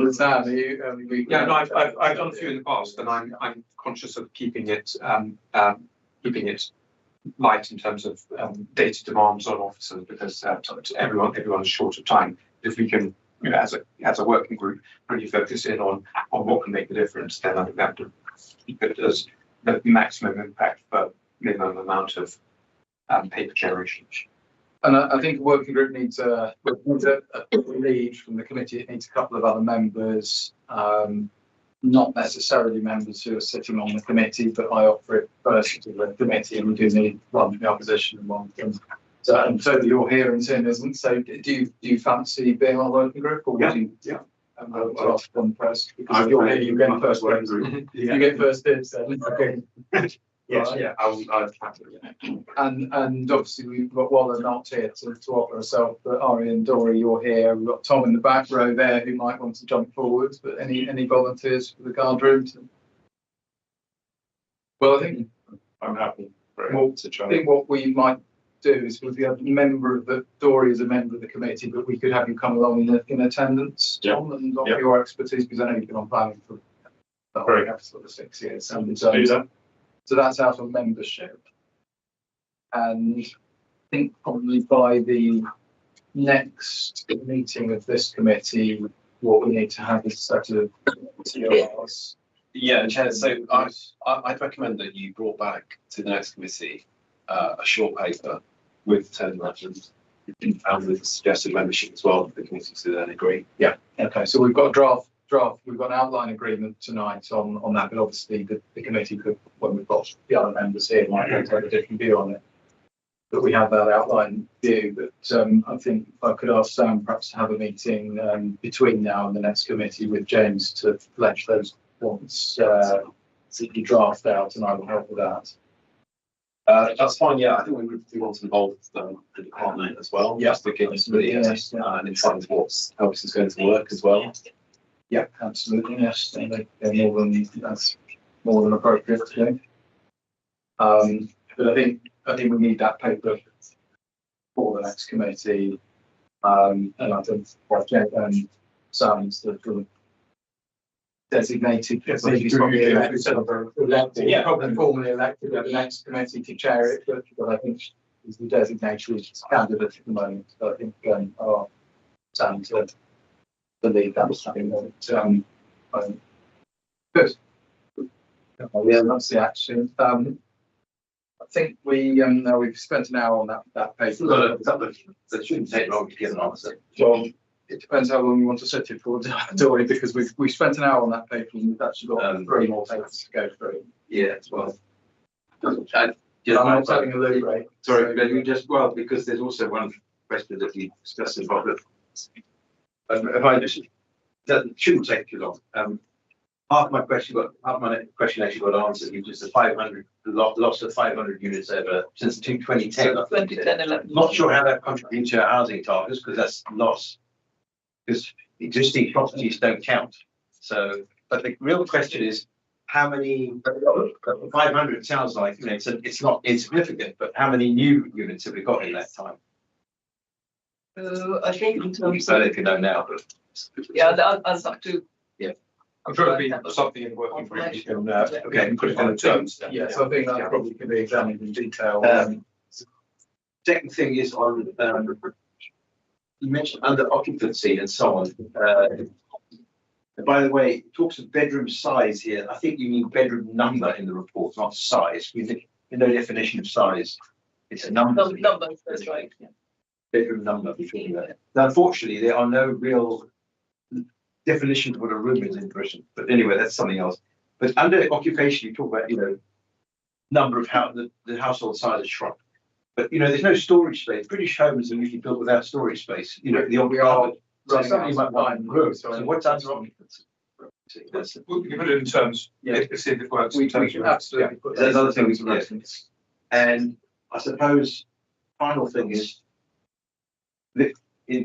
a few in the past, and I'm conscious of keeping it light in terms of data demands on officers, because everyone is short of time. If we can, as a working group, really focus in on what can make the difference, then I think that would keep it as the maximum impact for minimum amount of paper generation. And I think a working group needs a lead from the committee. It needs a couple of other members, not necessarily members who are sitting on the committee, but I offer it first to the committee, and we do need one from the opposition and one from. So you're here and Tim isn't. So do you fancy being on a working group, or would you? Yeah. I'll ask one first, because if you're here, you get first dibs. You get first dibs then. Okay. Yes, Right. yeah, I'll happily. And obviously we've got Walla not here to offer herself, but Ari and Dory, you're here. We've got Tom in the back row there who might want to jump forward, but any volunteers for the guard room? Well, I think I'm happy for Well, it to try. I think what we might do is we have a member of the Dory is a member of the committee, but we could have you come along in attendance, Tom, and offer your expertise, because I know you've been on planning for sort of 6 years. And so that's out of membership. And I think probably by the next meeting of this committee, what we need to have is a set of TORs. Yeah, Chair, so I'd recommend that you brought back to the next committee a short paper with turnaround and with suggested membership as well, for the committee to then agree. Yeah, okay, so we've got a draft, we've got an outline agreement tonight on that, but obviously the committee could, when we've got the other members here, might want to have a different view on it. But we have that outline view, but I think if I could ask Sam perhaps to have a meeting between now and the next committee with James to flesh those points, simply draft out, and I will help with that. That's fine, yeah, I think we want to involve the department as well, Yeah. just to give us really and insight into how this is going to work as well. Yeah, absolutely, yes, they're that's more than appropriate to do. But I think we need that paper for the next committee, and I think Sam's the designated, he's probably elected, Yeah. probably formally elected at the next committee to chair it, but I think he's the designated candidate at the moment. So I think Sam to lead that was something that good. Yeah, that's the action. I think we've spent an hour on that paper. That shouldn't take long to get an answer. Well, it depends how long you want to sit it for, Dory, because we've spent an hour on that paper and we've actually got 3 more papers to go through. Yeah, as well. I'm not having a loo break. Sorry, but you just, well, because there's also one question that we discussed in public. If I just, that shouldn't take too long. Half my question actually got answered, which is the 500, loss of 500 units over since 2010. 2010-11. Not sure how that contributes to our housing targets, because that's loss. Because existing properties don't count. So, but the real question is, how many, 500 sounds like, you know, it's not insignificant, but how many new units have we got in that time? I think in terms So of, they can know now, but. yeah, I'll have to. I'm sure it'll be something in working group you can, okay, put it on the terms. Yeah, so I think that probably can be examined in detail. Second thing is on, you mentioned under occupancy and so on. And by the way, it talks of bedroom size here. I think you mean bedroom number in the report, not size. We no definition of size. It's a number. Numbers, that's right. Bedroom number. Now, unfortunately, there are no real definitions of what a room is in Britain. But anyway, that's something else. But under occupation, you talk about, you know, number of the household size has shrunk. But, you know, there's no storage space. British homes are usually built without storage space. You know, We are so running somebody out might of want time. room. So what's under occupancy? We can put it in terms, Yeah. let's see if it works. We in terms can of- absolutely put that There's in other things, terms of reference. And I suppose final thing is that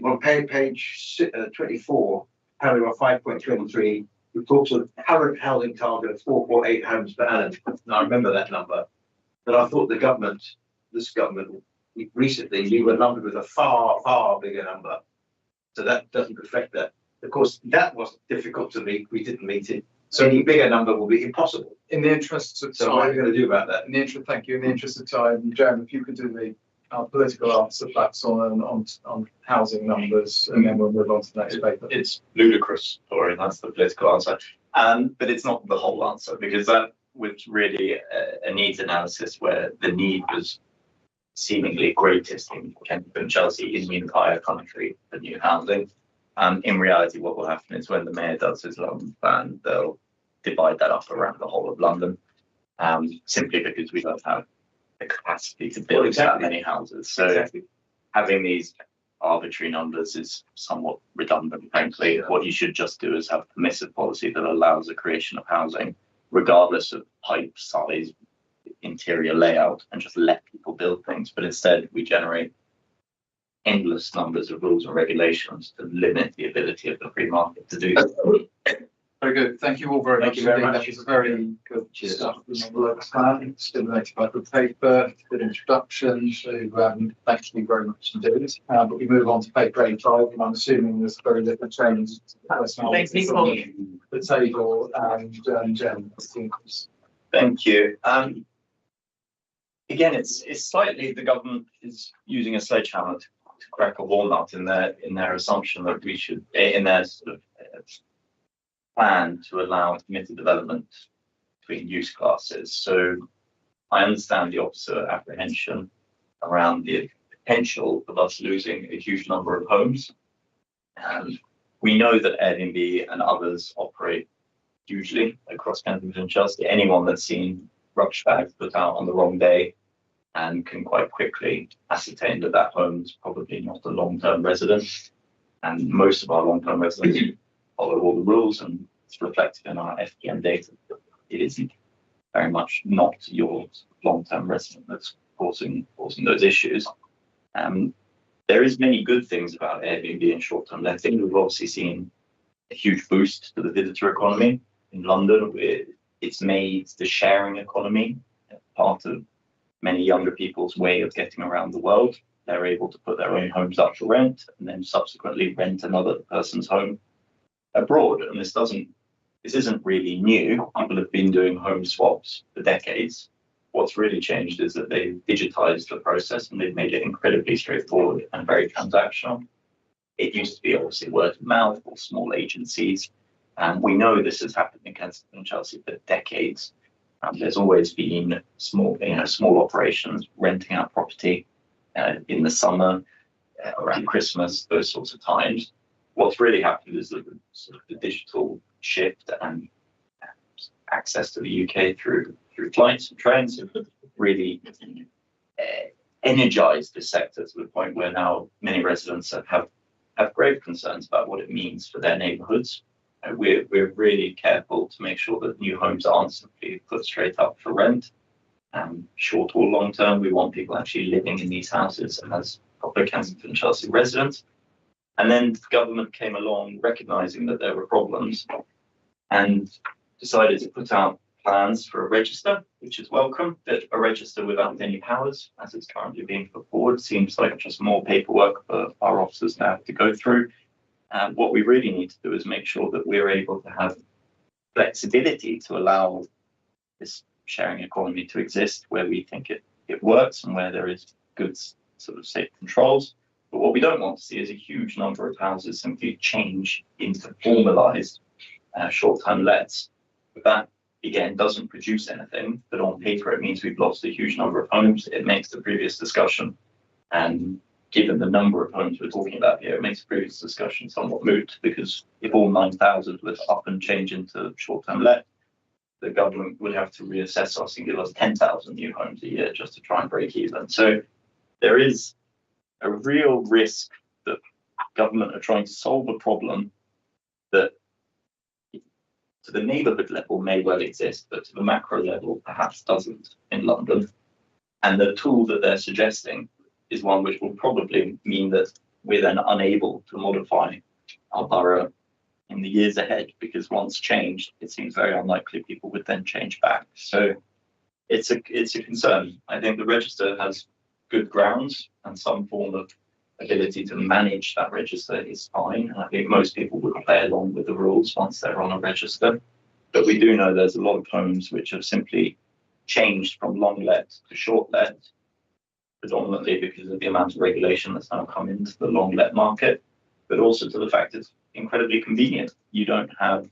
on page 24, paragraph 5.23, it talks of current housing target of 448 homes per annum. Now I remember that number, but I thought this government, recently, we were numbered with a far bigger number. So that doesn't reflect that. Of course, that was difficult to meet. We didn't meet it. So any bigger number will be impossible. In the interests of So what are we time, going to do about that? thank you. In the interest of time, Jen, if you could do the political answer perhaps on housing numbers, and then we'll move on to the next paper. It's ludicrous, Tori, that's the political answer. But it's not the whole answer, because that was really a needs analysis where the need was seemingly greatest in Kent and Chelsea in the entire country for new housing. In reality, what will happen is when the mayor does his London plan, they'll divide that up around the whole of London, simply because we don't have the capacity to build that many houses. So having these arbitrary numbers is somewhat redundant, frankly. What you should just do is have a permissive policy that allows the creation of housing, regardless of type, size, interior layout, and just let people build things. But instead, we generate endless numbers of rules and regulations to limit the ability of the free market to do that. Very good. Thank you all very Thank much. you very indeed. much. That was very good Cheers. stuff. Stimulated by good paper, good introduction. So thank you very much indeed. But we move on to paper 85, and I'm assuming there's very little change to Thanks, personality from the table and Jen. Thank you. Again, it's slightly the government is using a sledgehammer to crack a walnut in their assumption that we should, in their sort of plan to allow permitted development between use classes. So I understand the opposite apprehension around the potential of us losing a huge number of homes. And we know that Airbnb and others operate hugely across Kensington and Chelsea. Anyone that's seen rubbish bags put out on the wrong day and can quite quickly ascertain that that home is probably not a long-term resident. And most of our long-term residents follow all the rules, and it's reflected in our FPM data. It isn't very much not your long-term resident that's causing those issues. There is many good things about Airbnb and short-term letting. We've obviously seen a huge boost to the visitor economy in London. It's made the sharing economy part of many younger people's way of getting around the world. They're able to put their own homes up for rent and then subsequently rent another person's home abroad. And this isn't really new. People have been doing home swaps for decades. What's really changed is that they've digitized the process and they've made it incredibly straightforward and very transactional. It used to be obviously word of mouth or small agencies. And we know this has happened in Kensington and Chelsea for decades. There's always been small operations renting out property in the summer, around Christmas, those sorts of times. what's really happened is that sort of the digital shift and access to the UK through flights and trains have really energized this sector to the point where now many residents have grave concerns about what it means for their neighbourhoods. We're really careful to make sure that new homes aren't simply put straight up for rent. Short or long term, we want people actually living in these houses as proper Kensington Chelsea residents. And then the government came along recognising that there were problems and decided to put out plans for a register, which is welcome, but a register without any powers, as it's currently being put forward, seems like just more paperwork for our officers to have to go through. And what we really need to do is make sure that we're able to have flexibility to allow this sharing economy to exist where we think it works and where there is good sort of safe controls. But what we don't want to see is a huge number of houses simply change into formalised short-term lets. But that, again, doesn't produce anything, but on paper it means we've lost a huge number of homes. It makes the previous discussion, and given the number of homes we're talking about here, it makes the previous discussion somewhat moot, because if all 9,000 was up and change into short-term let, the government would have to reassess us and give us 10,000 new homes a year just to try and break even. So there is a real risk that government are trying to solve a problem that to the neighbourhood level may well exist, but to the macro level perhaps doesn't in London. And the tool that they're suggesting is one which will probably mean that we're then unable to modify our borough in the years ahead, because once changed, it seems very unlikely people would then change back. So it's a concern. I think the register has good grounds, and some form of ability to manage that register is fine. And I think most people would play along with the rules once they're on a register. But we do know there's a lot of homes which have simply changed from long let to short let, predominantly because of the amount of regulation that's now come into the long let market, but also to the fact it's incredibly convenient. You don't have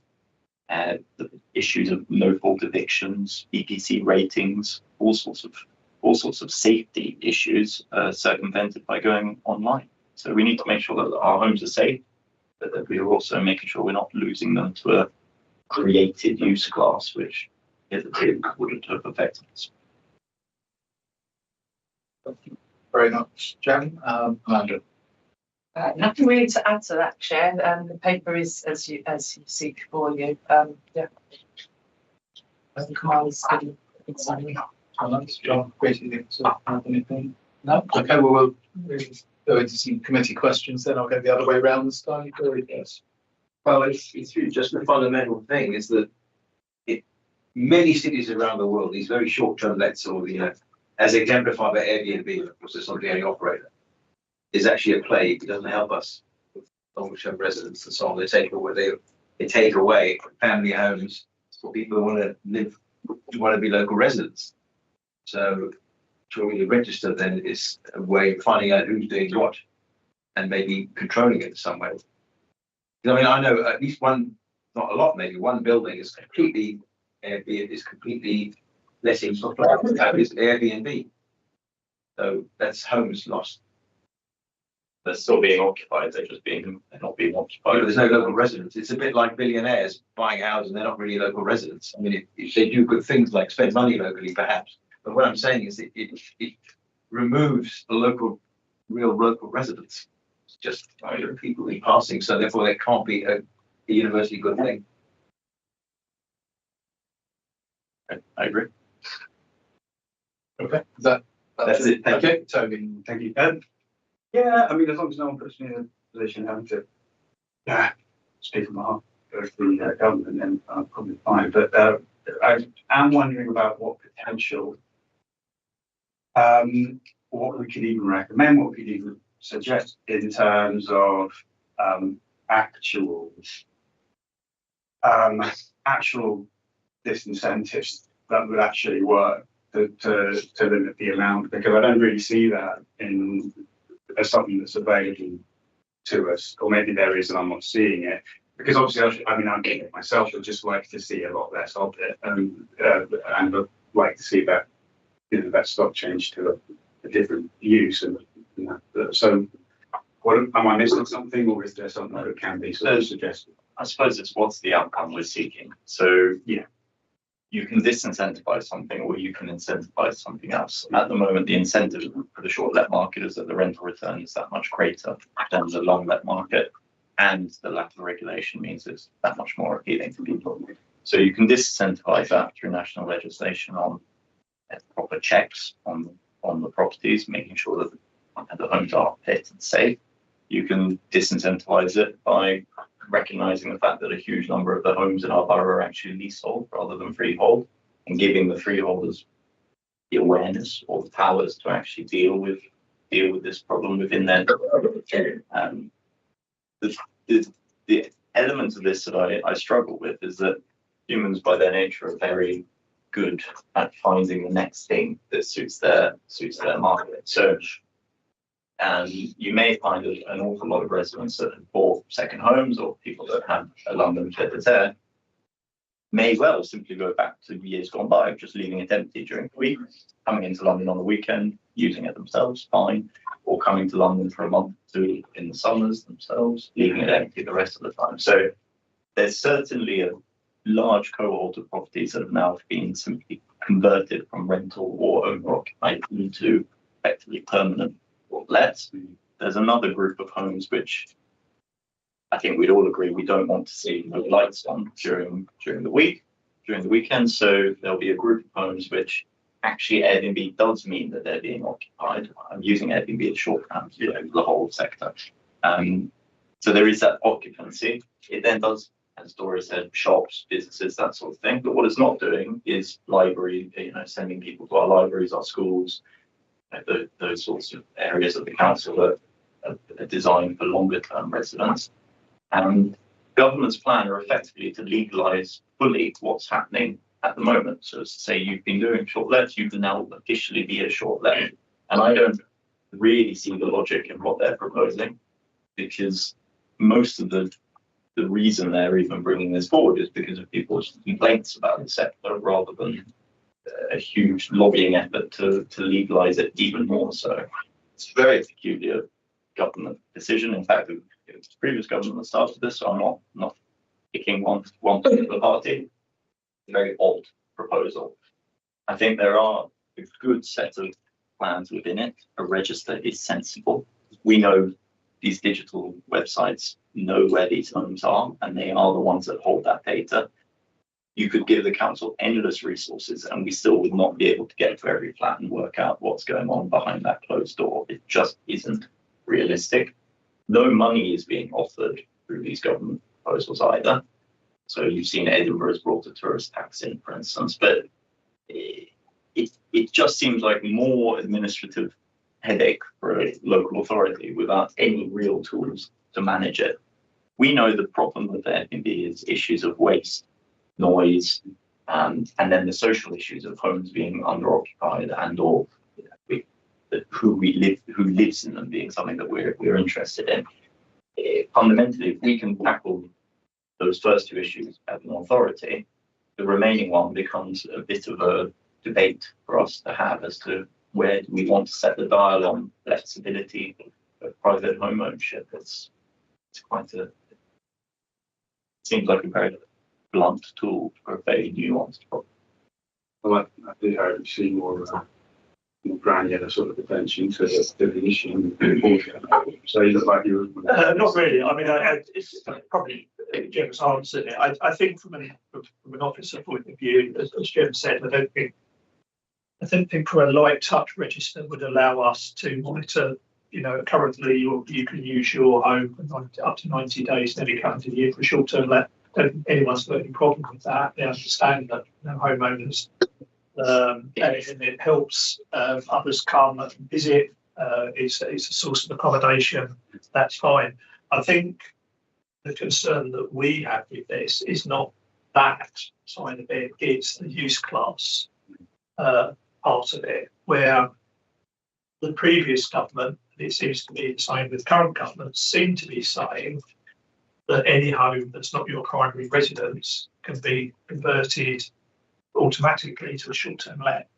the issues of no fault evictions, EPC ratings, all sorts of safety issues circumvented by going online. So we need to make sure that our homes are safe, but that we are also making sure we're not losing them to a created use class, which hitherto wouldn't have affected us. Thank you very much, Jen. Amanda. Nothing really to add to that, Chair. The paper is as you see before you. Yeah. I think mine's good. John, anything to add anything? No? Okay, well, we'll go into some committee questions, then I'll go the other way around this time. Yes. Well, it's just the fundamental thing is that many cities around the world, these very short-term lets, or as exemplified by Airbnb, of course, it's not the only operator, is actually a plague. It doesn't help us with long-term residents and so on. They take away family homes for people who want to be local residents. So joining the register then is a way of finding out who's doing what and maybe controlling it in some way. I mean, I know at least one, not a lot, maybe one building is completely letting for Airbnb. So that's homes lost. They're still being occupied, they're not being occupied. There's no local residents. It's a bit like billionaires buying houses and they're not really local residents. I mean, if they do good things like spend money locally, perhaps. But what I'm saying is it removes the real local residents. It's just people in passing, so therefore there can't be a universally good thing. I agree. Okay, That's it. Thank you. Toby. Thank you. Yeah, I mean, as long as no one puts me in a position having to speak on behalf of the government, then I'm probably fine. But I am wondering about what potential, what we could even recommend, what we could even suggest in terms of actual disincentives that would actually work to limit the amount, because I don't really see that as something that's available to us, or maybe there is and I'm not seeing it, because obviously I'm getting it myself. I'd just like to see a lot less of it, and I'd like to see that that stock change to a different use, and so What, am I missing something, or is there something that can be sort of suggested? I suppose it's what's the outcome we're seeking. So Yeah. you can disincentivize something or you can incentivize something else. At the moment, the incentive for the short let market is that the rental return is that much greater than the long let market, and the lack of regulation means it's that much more appealing to people. So you can disincentivize that through national legislation on proper checks on the properties, making sure that the homes are fit and safe. You can disincentivize it by recognizing the fact that a huge number of the homes in our borough are actually leasehold rather than freehold, and giving the freeholders the awareness or the powers to actually deal with this problem within their the element of this that I struggle with is that humans by their nature are very good at finding the next thing that suits their market. So you may find an awful lot of residents that have bought second homes, or people that have a London pied-à-terre, may well simply go back to years gone by, just leaving it empty during the week, coming into London on the weekend, using it themselves, fine, or coming to London for a month or two in the summers themselves, leaving it empty the rest of the time. So there's certainly a large cohort of properties that have now been simply converted from rental or owner-occupied into effectively permanent or lets. There's another group of homes which I think we'd all agree we don't want to see no lights on during the week, during the weekend. So there'll be a group of homes which actually Airbnb does mean that they're being occupied. I'm using Airbnb as shorthand, the whole sector. So there is that occupancy. It then does, as Dora said, shops, businesses, that sort of thing. But what it's not doing is library, sending people to our libraries, our schools, those sorts of areas of the council that are designed for longer term residents. And government's plan are effectively to legalise fully what's happening at the moment. So as to say, you've been doing short lets, you can now officially be a short let. And I don't really see the logic in what they're proposing, because most of the reason they're even bringing this forward is because of people's complaints about the sector, rather than a huge lobbying effort to legalise it even more so. It's a very peculiar government decision. In fact, it was the previous government that started this, so I'm not picking one particular party. A very odd proposal. I think there are a good set of plans within it. A register is sensible. We know these digital websites know where these homes are, and they are the ones that hold that data. You could give the council endless resources and we still would not be able to get to every flat and work out what's going on behind that closed door. It just isn't realistic. No money is being offered through these government proposals either. So you've seen Edinburgh has brought a tourist tax in, for instance, but it just seems like more administrative headache for a local authority without any real tools to manage it. We know the problem with Airbnb is issues of waste, noise, and then the social issues of homes being under-occupied and or who lives in them being something that we're interested in. Fundamentally, if we can tackle those first two issues as an authority, the remaining one becomes a bit of a debate for us to have as to where do we want to set the dial on flexibility of private home ownership. It's quite seems like a very blunt tool for a very nuanced problem. Well, I did hope to see more granular sort of attention to the issue. So you look like you were. Not really. I mean, it's probably Jim's answered it. I think from an officer point of view, as Jim said, I don't think for a light touch register would allow us to monitor. Currently you can use your home for up to 90 days in every calendar year for a short-term let. Don't think anyone's got any problem with that. They understand that homeowners, and it helps others come and visit. It's a source of accommodation. That's fine. I think the concern that we have with this is not that side of it. It's the use class part of it, where the previous government, it seems to be the same with current governments, seem to be saying that any home that's not your primary residence can be converted automatically to a short-term let.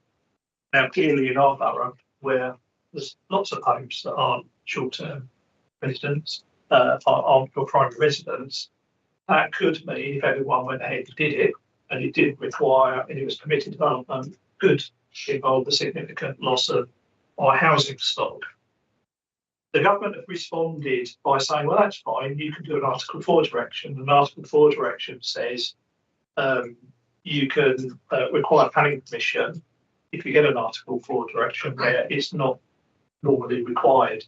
Now, clearly in our borough, where there's lots of homes that aren't short-term residents, on your primary residence, that could mean if everyone went ahead and did it, and it did require, and it was permitted development, could involve a significant loss of our housing stock. The government have responded by saying, well, that's fine, you can do an Article 4 direction. And Article 4 direction says you can require planning permission if you get an Article 4 direction where it's not normally required.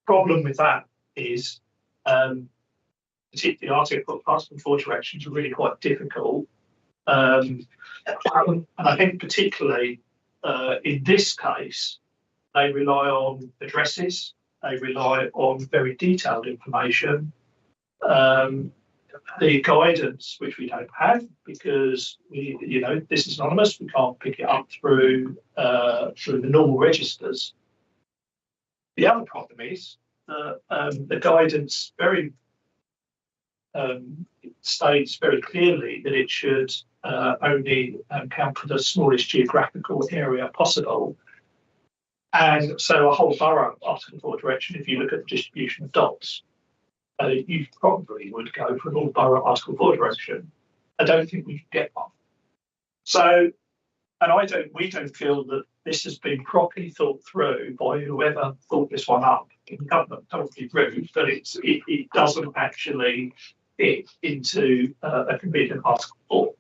Problem with that is, particularly Article 4 directions are really quite difficult. And I think particularly in this case, they rely on addresses, they rely on very detailed information. The guidance, which we don't have because this is anonymous, we can't pick it up through the normal registers. The other problem is that the guidance states very clearly that it should only count for the smallest geographical area possible. And so a whole borough Article 4 direction, if you look at the distribution of dots, you probably would go for an all borough Article 4 direction. I don't think we can get one. So, and we don't feel that this has been properly thought through by whoever thought this one up in the government. Totally rude, but it doesn't actually fit into a convenient Article 4.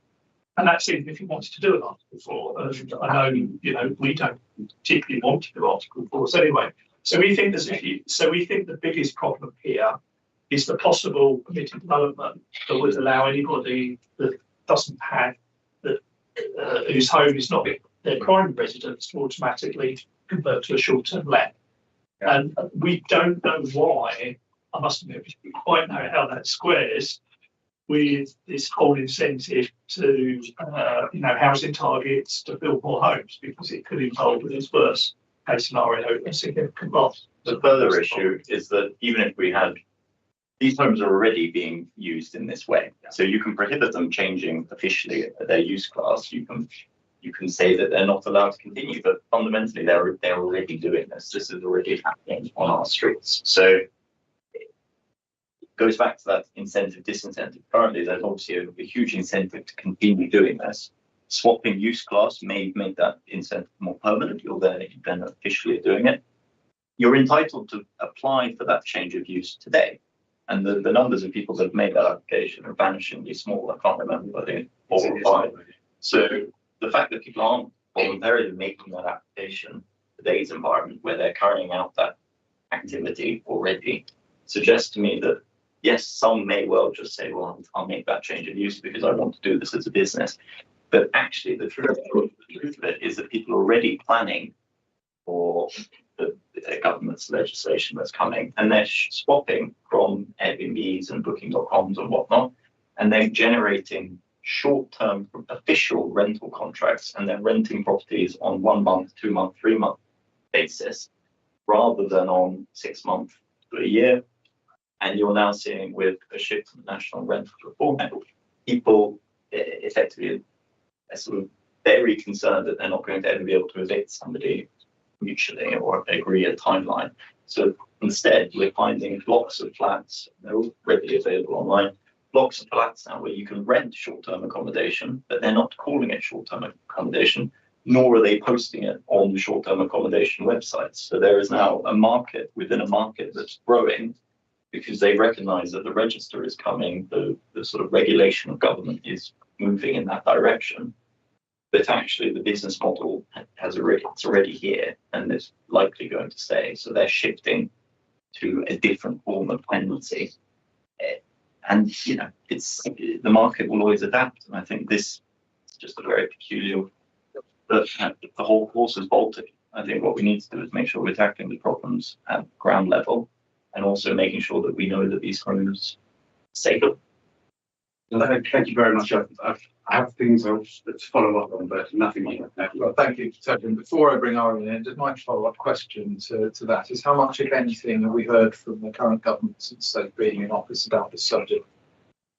And that's even if you wanted to do an Article 4. I know, we don't particularly want to do Article 4s anyway. So we think the biggest problem here is the possible permitted development that would allow anybody that doesn't have whose home is not their primary residence to automatically convert to a short-term let. And we don't know why. I must admit, we don't quite know how that squares with this whole incentive to, housing targets to build more homes, because it could involve, in its worst case scenario, a significant loss. The further issue is that even if we had, these homes are already being used in this way, so you can prohibit them changing officially their use class. You can say that they're not allowed to continue, but fundamentally they're already doing this. This is already happening on our streets. So goes back to that incentive disincentive. Currently, there's obviously a huge incentive to continue doing this. Swapping use class may make that incentive more permanent. You're then officially doing it. You're entitled to apply for that change of use today. And the numbers of people that have made that application are vanishingly small. I can't remember, I think 4 or 5. So the fact that people aren't voluntarily making that application in today's environment where they're carrying out that activity already suggests to me that yes, some may well just say, well, I'll make that change of use because I want to do this as a business. But actually, the truth of it is that people are already planning for the government's legislation that's coming, and they're swapping from Airbnbs and Booking.coms and whatnot, and they're generating short-term official rental contracts, and they're renting properties on 1 month, 2 month, 3 month basis, rather than on 6 months to a year. And you're now seeing with a shift to the National Rental Reform Act, people effectively are sort of very concerned that they're not going to ever be able to evict somebody mutually or agree a timeline. So instead, we're finding blocks of flats, they're all readily available online, blocks of flats now where you can rent short-term accommodation, but they're not calling it short-term accommodation, nor are they posting it on the short-term accommodation websites. So there is now a market within a market that's growing, because they recognise that the register is coming, the sort of regulation of government is moving in that direction. But actually the business model it's already here and it's likely going to stay. So they're shifting to a different form of tenancy. And, the market will always adapt. And I think this is just a very peculiar, the whole horse is bolted. I think what we need to do is make sure we're tackling the problems at ground level, and also making sure that we know that these homes are safe. Thank you very much. I have things to follow up on, but nothing more. Well, thank you, Teddy. Before I bring Aaron in, just my follow-up question to that is how much, if anything, have we heard from the current government since they've been in office about this subject?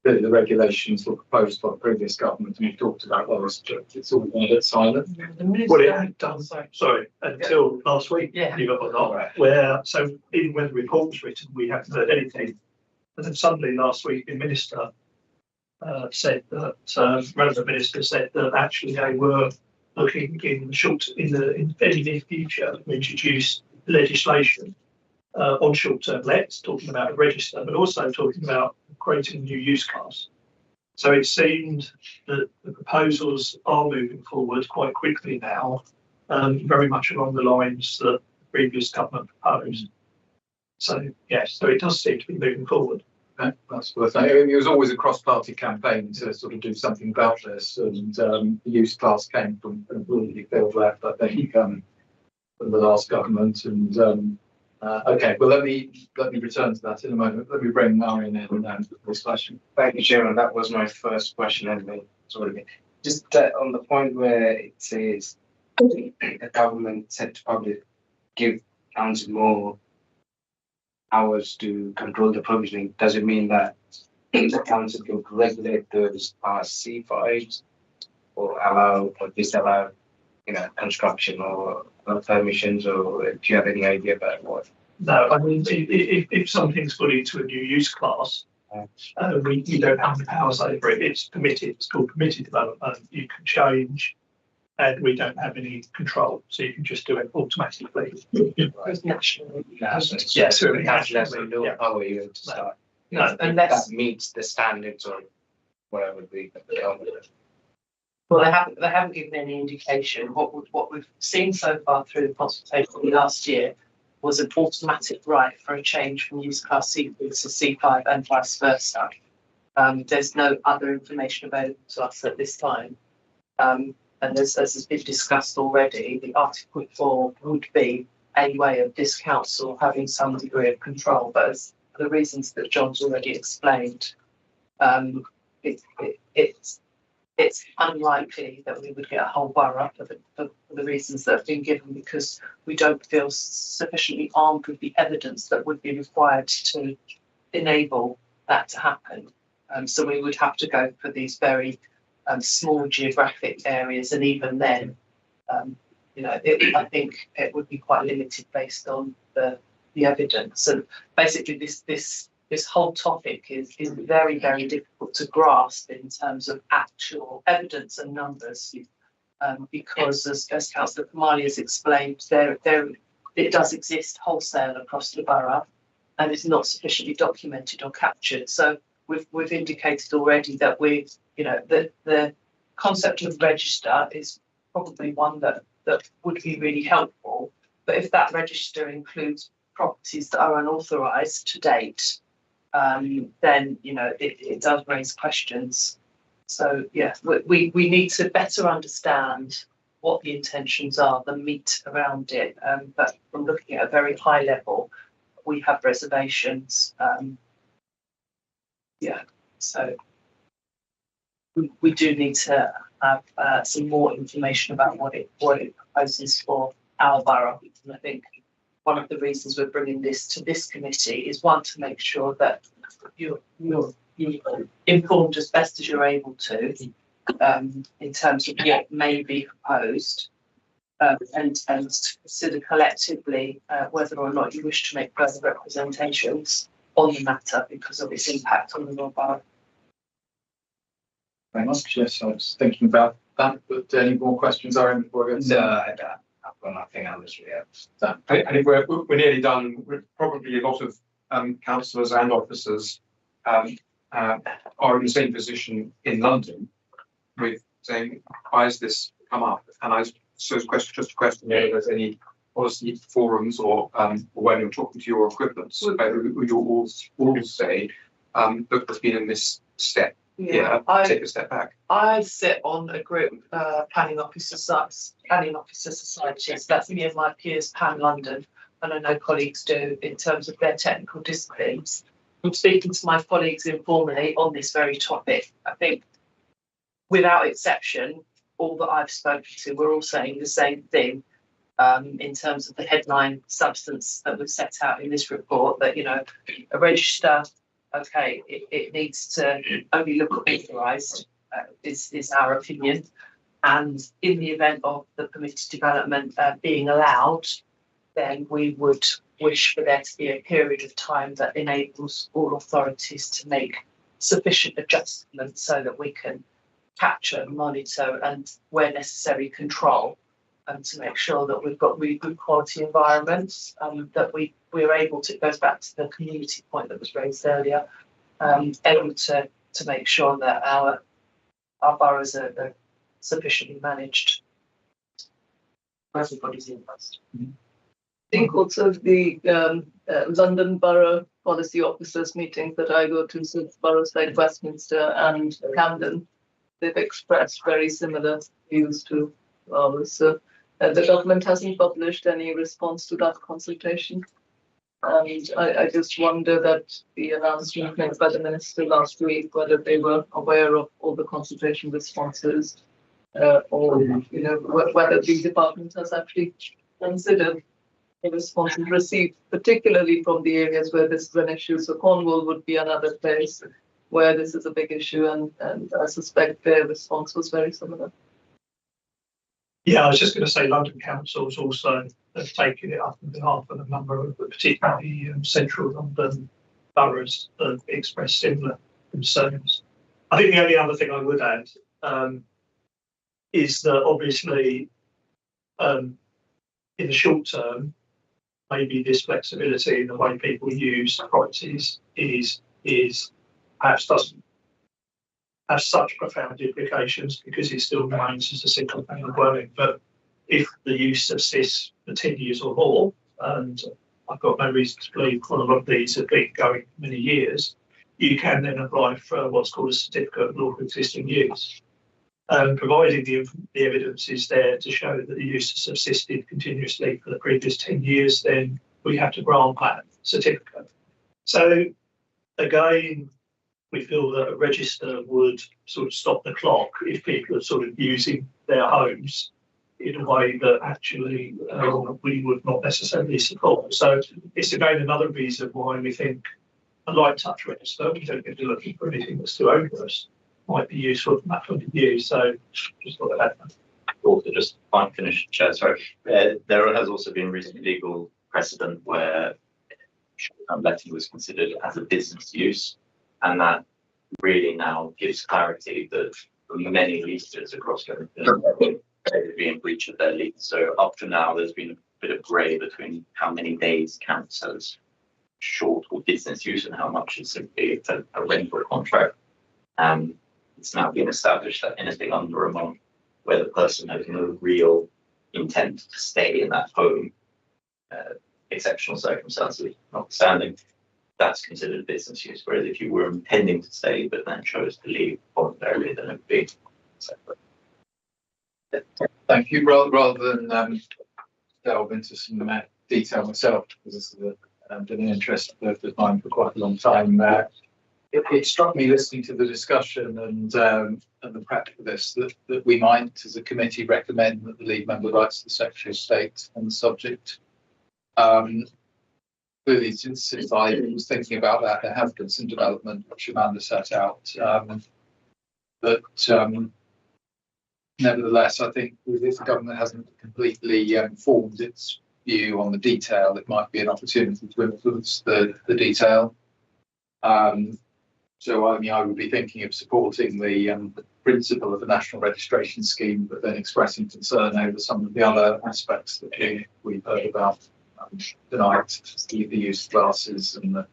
the regulations were proposed by the previous government, and we talked about those, but it's all gone a bit silent. Well, it had done, sorry, until last week, Yeah. believe it or not, where, so even when the report was written, we hadn't heard anything. And then suddenly last week, the minister said that, relevant minister said that actually they were looking in the very near future to introduce legislation on short-term lets, talking about a register, but also talking about creating a new use class. So it seemed that the proposals are moving forward quite quickly now, very much along the lines that the previous government proposed. So yes, so it does seem to be moving forward. That's worth noting. It was always a cross-party campaign to sort of do something about this, and the youth class came from really field left, I think, from the last government. And okay, well, let me return to that in a moment. Let me bring Marion in for this question. Thank you, Chairman. That was my first question anyway. Sorry. Just on the point where it says the government said to public give council more hours to control the provisioning, does it mean that the council could regulate those C5s or allow or disallow, construction or permissions, or do you have any idea about what? No, I mean, if something's put into a new use class, we don't have the powers over it. It's permitted. It's called permitted development. You can change, and we don't have any control, so you can just do it automatically. Nationally. Yeah, so we have less no power even to start. No, If unless, that meets the standards or whatever the government. well, they haven't given any indication. What we've seen so far through the consultation last year was an automatic right for a change from use class C3 to C5 and vice versa. There's no other information available to us at this time. And as has been discussed already, the Article 4 would be a way of this council having some degree of control, but as for the reasons that John's already explained, it's unlikely that we would get a whole borough for the reasons that have been given, because we don't feel sufficiently armed with the evidence that would be required to enable that to happen. So we would have to go for these very small geographic areas, and even then, I think it would be quite limited based on the evidence. And basically, this whole topic is very, very difficult to grasp in terms of actual evidence and numbers, because as Councillor Kamali has explained, it does exist wholesale across the borough, and it's not sufficiently documented or captured. So we've indicated already that the concept of register is probably one that would be really helpful. But if that register includes properties that are unauthorised to date, then it does raise questions. So yeah, we need to better understand what the intentions are, the meat around it. But from looking at a very high level, we have reservations. So we do need to have some more information about what it proposes for our borough. And I think one of the reasons we're bringing this to this committee is, one, to make sure that you're informed as best as you're able to in terms of what may be proposed, and to consider collectively whether or not you wish to make further representations on the matter because of its impact on the Royal Borough. Very much. Yes, I was thinking about that, but any more questions, Aaron, before I go? No, I've got nothing else really. I think we're nearly done. Probably a lot of councillors and officers are in the same position in London, with saying, why has this come up? And I suppose just a question whether there's any policy forums or when you're talking to your equivalents, you all say that there's been a misstep. Yeah, take a step back. I sit on a group, planning officer societies. That's me and my peers Pan London, and I know colleagues do in terms of their technical disciplines. I'm speaking to my colleagues informally on this very topic. I think, without exception, all that I've spoken to, we're all saying the same thing in terms of the headline substance that was set out in this report. That a register okay, it needs to only look authorised, is our opinion. And in the event of the permitted development being allowed, then we would wish for there to be a period of time that enables all authorities to make sufficient adjustments so that we can capture, monitor, and where necessary control, and to make sure that we've got really good quality environments, that we're able to, it goes back to the community point that was raised earlier, able to make sure that our boroughs are sufficiently managed. Everybody's interest. I think also the London Borough Policy Officers meetings that I go to, so boroughs like Westminster and Camden, they've expressed very similar views to ours. So the government hasn't published any response to that consultation. And I just wonder that the announcement made by the minister last week, whether they were aware of all the consultation responses, or whether the department has actually considered the responses received, particularly from the areas where this is an issue. So Cornwall would be another place where this is a big issue, and I suspect their response was very similar. Yeah, I was just going to say London Council's also have taken it up on behalf of a number of particularly central London boroughs that have expressed similar concerns. I think the only other thing I would add is that obviously in the short term, maybe this flexibility in the way people use properties is perhaps doesn't have such profound implications because it still remains as a single family dwelling. But if the use persists for 10 years or more, and I've got no reason to believe a lot of these have been going many years, you can then apply for what's called a certificate of lawful existing use. Provided the evidence is there to show that the use has subsisted continuously for the previous 10 years, then we have to grant that certificate. So again, we feel that a register would sort of stop the clock if people are sort of using their homes in a way that actually we would not necessarily support. So it's again another reason why we think a light touch register, we don't get to looking for anything that's too onerous, might be useful from that point of view. So just thought I'd add that. Also, just one finish, Chair, sorry. There has also been recent legal precedent where short-term letting was considered as a business use, and that really now gives clarity that many leases across the country would be in breach of their lease. So up to now, there's been a bit of grey between how many days counts as short or business use and how much is simply a rental contract. It's now been established that anything under a month where the person has no real intent to stay in that home, exceptional circumstances notwithstanding, that's considered business use. Whereas if you were intending to stay but then chose to leave voluntarily, then it would be separate. Thank you. Rather than delve into some detail myself, because this has been an interest of mine for quite a long time. It struck me listening to the discussion and the prep for this that we might, as a committee, recommend that the lead member writes to the Secretary of State on the subject. Clearly, since I was thinking about that, there has been some development which Amanda set out. But nevertheless, I think if the government hasn't completely formed its view on the detail, it might be an opportunity to influence the detail. So I would be thinking of supporting the principle of the national registration scheme, but then expressing concern over some of the other aspects that we've heard about tonight, such as the use of glasses and the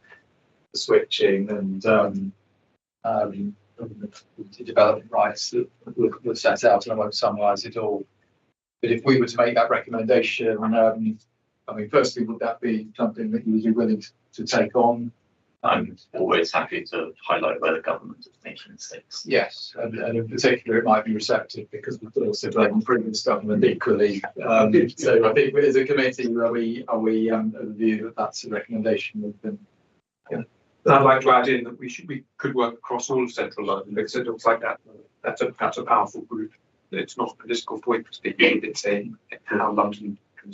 switching and the development rights that were set out, and I won't summarise it all. But if we were to make that recommendation, firstly, would that be something that you would be willing to take on? I'm always happy to highlight where the government is making mistakes. Yes, and in particular, it might be receptive because we could also blame the previous government equally. So I think as a committee, are we of the view that that's a recommendation with them? Yeah. I'd like to add in that we could work across all of central London because it looks like that's a powerful group. It's not a political point speaking, it's how London can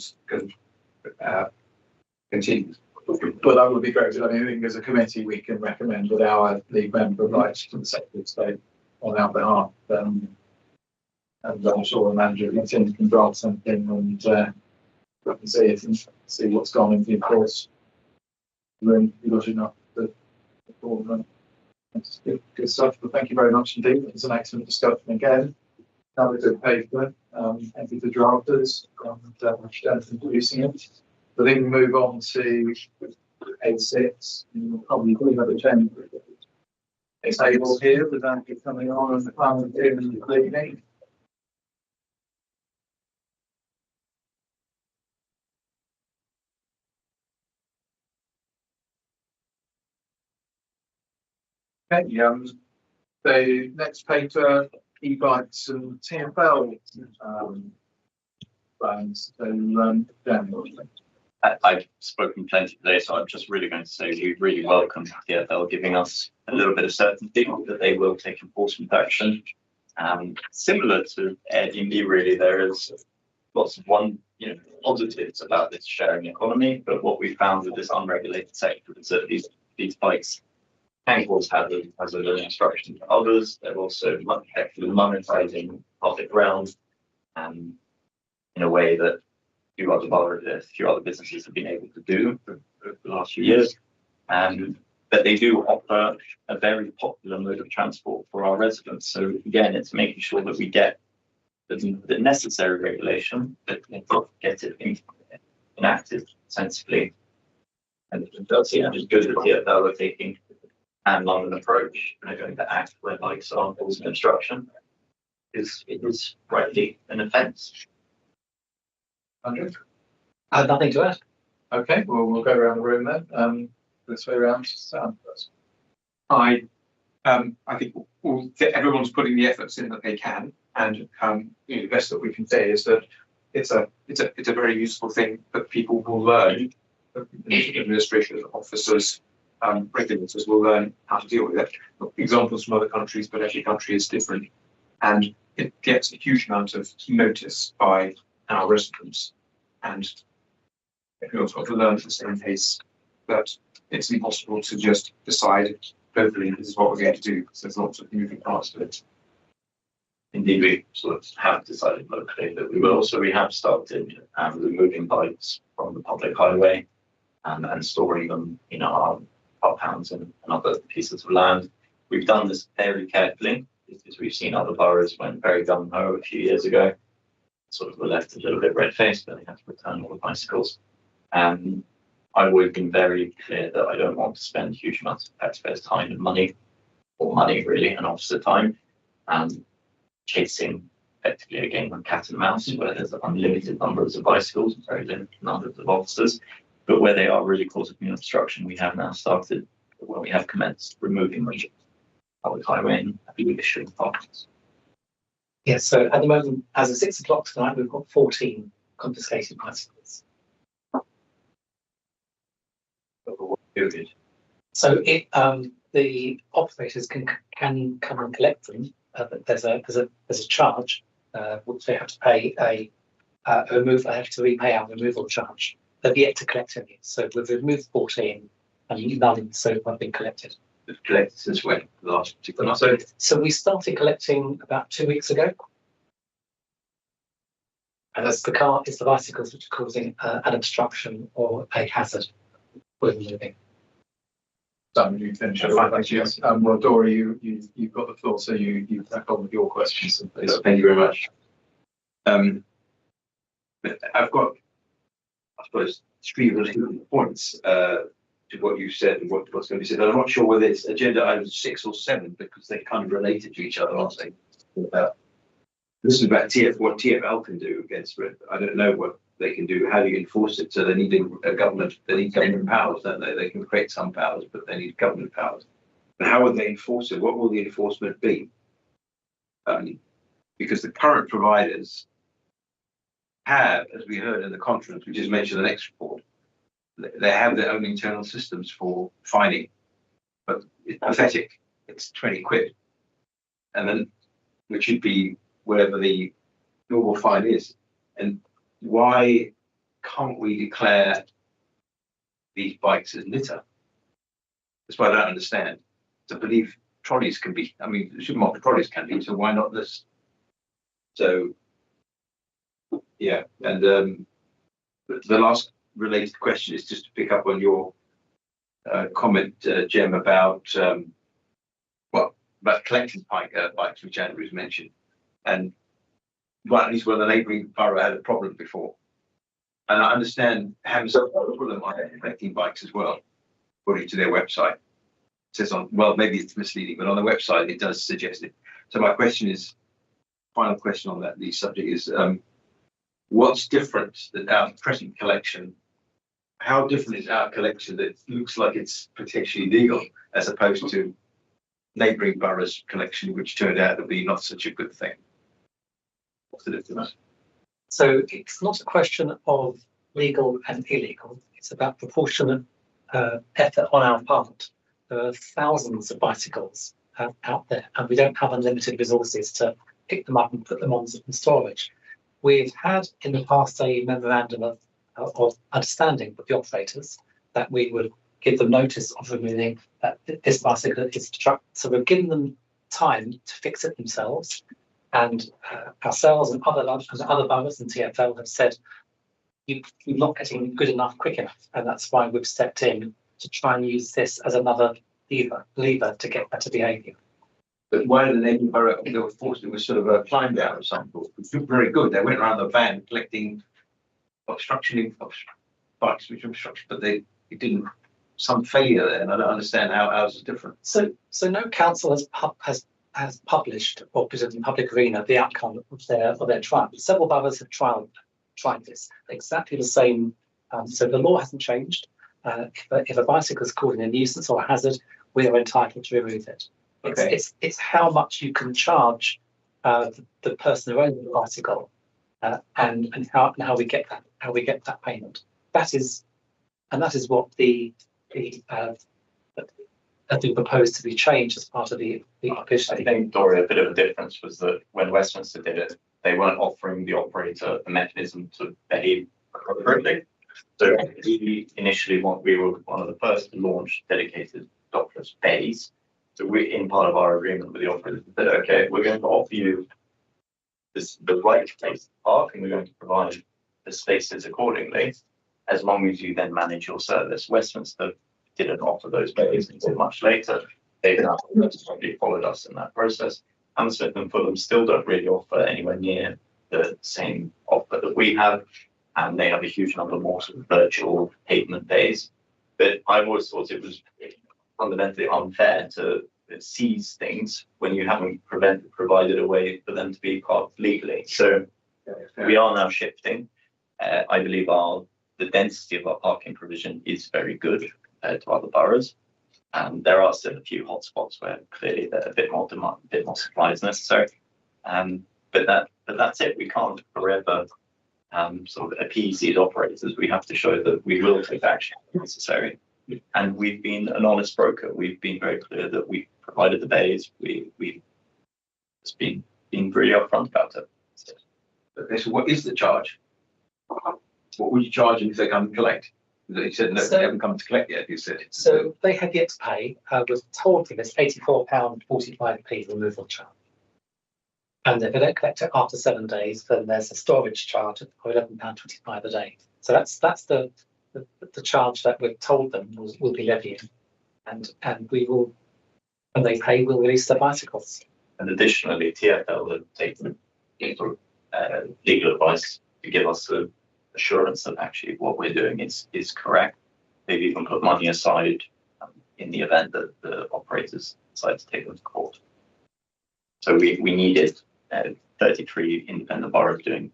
continue. But that would be great. I mean, I think as a committee, we can recommend that our lead member writes to the Secretary of State on our behalf. And I'm sure the manager of the team can draft something and we can see it and see what's gone in due course. Really good enough to perform. That's good stuff. But thank you very much indeed. It was an excellent discussion again. Another good paper. Thank you to drafters and producing it. I think we move on to A6. We'll probably have a change. It's able here with Andrew coming on and the plan in the evening. Okay, the next paper, e-bikes and TfL plans. So, I've spoken plenty today, so I'm just really going to say we really welcome TfL giving us a little bit of certainty that they will take enforcement action. Similar to Airbnb, really, there is lots of positives about this sharing economy, but what we found with this unregulated sector is that these bikes can cause hazard and obstruction to others. They're also effectively monetizing public ground in a way that a few other businesses have been able to do for the last few years. But they do offer a very popular mode of transport for our residents. So again, it's making sure that we get the necessary regulation, but get it enacted sensibly. And that's good that TfL are taking and London approach, and are going to act where bikes are causing obstruction. It is rightly an offence. Andrew? I have nothing to add. Okay, well, we'll go around the room then. This way around, Sam first. I think everyone's putting the efforts in that they can, and the best that we can say is that it's a very useful thing that people will learn. Administration officers, regulators will learn how to deal with it. Examples from other countries, but every country is different, and it gets a huge amount of notice by our residents, and everyone's got to learn at the same pace that it's impossible to just decide globally this is what we're going to do, because there's lots of moving parts to it. Indeed, we sort of have decided locally that we will. So we have started removing bikes from the public highway and storing them in our compounds and other pieces of land. We've done this very carefully because we've seen other boroughs went very gung-ho a few years ago. Sort of were left a little bit red-faced, but they had to return all the bicycles. I've always been very clear that I don't want to spend huge amounts of taxpayers' time and money, or money really, and officer time, chasing effectively a game of cat and mouse where there's unlimited numbers of bicycles and very limited numbers of officers. But where they are really causing obstruction, we have now started, well, we have commenced removing them public highway and issuing parks. Yes, so at the moment, as of 6 o'clock tonight, we've got 14 confiscated bicycles. So the operators can come and collect them. But there's a charge which they have to pay a removal. They have to repay our removal charge. They've yet to collect any. So we've removed 14, and none so far have been collected. Collected since when? The last 2 months. So we started collecting about 2 weeks ago. And it's the bicycles which are causing an obstruction or a hazard when moving. Sam, you finish up. Thank you. Well, Dory, you've got the floor, so you crack on with your questions. Thank you very much. I've got, I suppose, 3 related points to what you said and what's going to be said. I'm not sure whether it's agenda items 6 or 7 because they're kind of related to each other, aren't they? This is about what TfL can do against it. I don't know what they can do. How do you enforce it? So they need a government. They need government powers, don't they? They can create some powers, but they need government powers. And how would they enforce it? What will the enforcement be? Because the current providers have, as we heard in the conference, which is mentioned in the next report, they have their own internal systems for fining, but it's pathetic. It's 20 quid, and then which should be whatever the normal fine is. And why can't we declare these bikes as litter. That's what I don't understand. To believe trolleys can be, I mean, supermarket trolleys can be, so why not this? So, yeah, and the last related question is just to pick up on your comment, Jem, about about collecting bikes, which Andrew's mentioned, and well, at least where the neighbouring borough had a problem before. And I understand Hampstead Fulham are collecting bikes as well, according to their website. It says on, well, maybe it's misleading, but on the website it does suggest it. So my question is, final question on that, the subject is, what's different than our present collection? How different is our collection that looks like it's potentially legal as opposed to neighbouring boroughs' collection, which turned out to be not such a good thing? What's the difference? So it's not a question of legal and illegal. It's about proportionate effort on our part. There are thousands of bicycles out there, and we don't have unlimited resources to pick them up and put them on storage. We've had in the past a memorandum of understanding with the operators that we would give them notice of removing this bicycle is truck. So we've given them time to fix it themselves, and ourselves and other boroughs and TfL have said you're not getting good enough quick enough, and that's why we've stepped in to try and use this as another lever to get better behaviour. But why did the neighbouring borough, they were forced, it was sort of a climb down of some sort, which looked very good. They went around the van collecting bikes which obstruction, but it didn't, some failure there, and I don't understand how ours is different. So no council has published or put it in public arena the outcome of their trial. Several boroughs have tried this, exactly the same. So the law hasn't changed. If a bicycle is called a nuisance or a hazard, we are entitled to remove it. Okay. It's how much you can charge the person who owns the bicycle, and how we get that payment. That is what the that we proposed to be changed as part of the petition. I think, Dory, a bit of a difference was that when Westminster did it, they weren't offering the operator a mechanism to behave appropriately. So we initially we were one of the first to launch dedicated dockless bays. So we, in part of our agreement with the operator, said, okay, we're going to offer you the right place to park, and we're going to provide the spaces accordingly, as long as you then manage your service. Westminster didn't offer those bays until much later. They've now probably followed us in that process. Hammersmith and Fulham still don't really offer anywhere near the same offer that we have, and they have a huge number more sort of virtual pavement bays. But I've always thought it was fundamentally unfair to seize things when you haven't provided a way for them to be parked legally. So we are now shifting. I believe the density of our parking provision is very good compared to other boroughs. And there are still a few hotspots where clearly a bit more demand, a bit more supply is necessary. But that's it. We can't forever sort of appease these operators. We have to show that we will take action if necessary. And we've been an honest broker. We've been very clear that we provided the bays. We've just been really upfront about it. Okay, so what is the charge? What would you charge them if they come and collect? You said no, they haven't come to collect yet. You said so they have yet to pay. We've told them it's £84.45 removal charge, and if they don't collect it after 7 days, then there's a storage charge of £11.25 a day. So that's the charge that we've told them will be levied, and we will, when they pay, we'll release their bicycles. And additionally, TfL have taken legal advice to give us the assurance that actually what we're doing is correct. They've even put money aside in the event that the operators decide to take them to court. So we needed 33 independent boroughs doing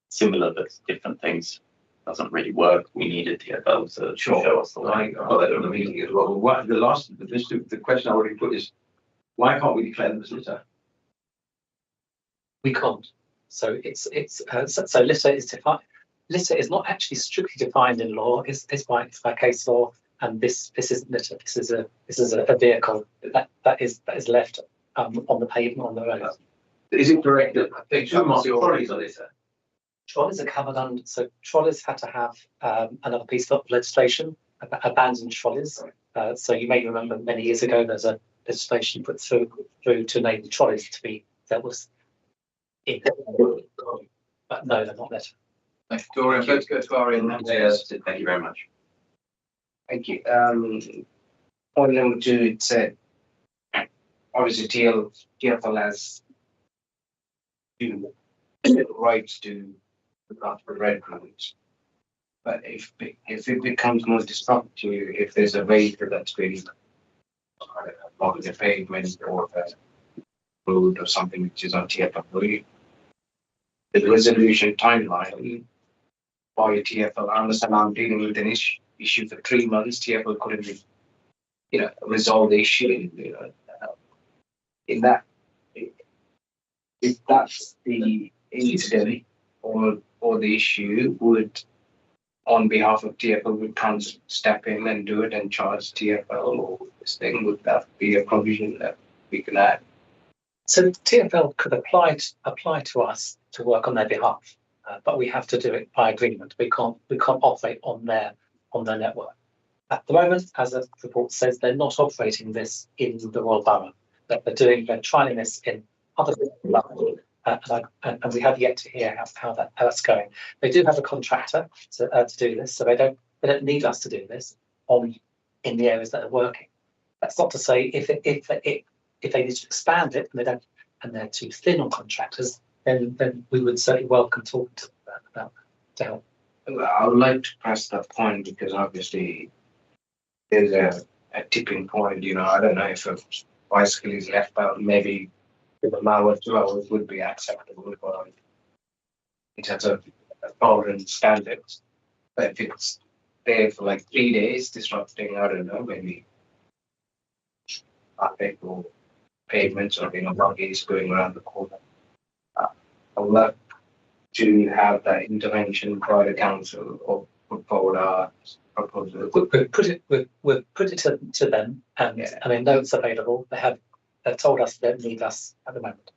similar but different things. Doesn't really work. We needed TfL to show us the way. I got that on the meeting as well. The question I already put is, why can't we declare them as litter? We can't. So so litter is defined. Litter is not actually strictly defined in law. It's by case law, and this isn't litter. This is a vehicle that is left on the pavement on the road. Is it correct that supermarket trolleys are litter? Trolleys are covered under. So trolleys had to have another piece of legislation abandoned trolleys. So you may remember many years ago there's a legislation put through to enable trolleys to be dealt with. But no, they're not better. Thank you, Dorian. Let's go to Arian now. Yes, thank you very much. Thank you. Point number 2, it said, obviously TFL has rights to look after red roads. But if it becomes more disruptive, if there's a vehicle that's been on the pavement or a road or something which is on TFL, the resolution timeline by TFL, I understand I'm dealing with an issue for 3 months, TFL couldn't resolve the issue. In that, if that's the incident or the issue, would on behalf of TFL would council step in and do it and charge TFL or this thing? Would that be a provision that we can add? So TFL could apply to us to work on their behalf, but we have to do it by agreement. We can't operate on their network. At the moment, as the report says, they're not operating this in the Royal Borough. They're trialing this in other boroughs, and we have yet to hear how that's going. They do have a contractor to do this, so they don't need us to do this in the areas that they're working. That's not to say if they need to expand it and they're too thin on contractors, then we would certainly welcome talking to them about that to help. I would like to press that point because obviously there's a tipping point. I don't know if a bicycle is left out, maybe an hour, 2 hours would be acceptable in terms of tolerance standards. But if it's there for like 3 days, disrupting, I don't know, maybe traffic or pavements or buggies going around the corner. I would love to have that intervention by the council or put forward our proposal. We've put it to them, and Yeah. I mean, notes available. They've told us they don't need us at the moment.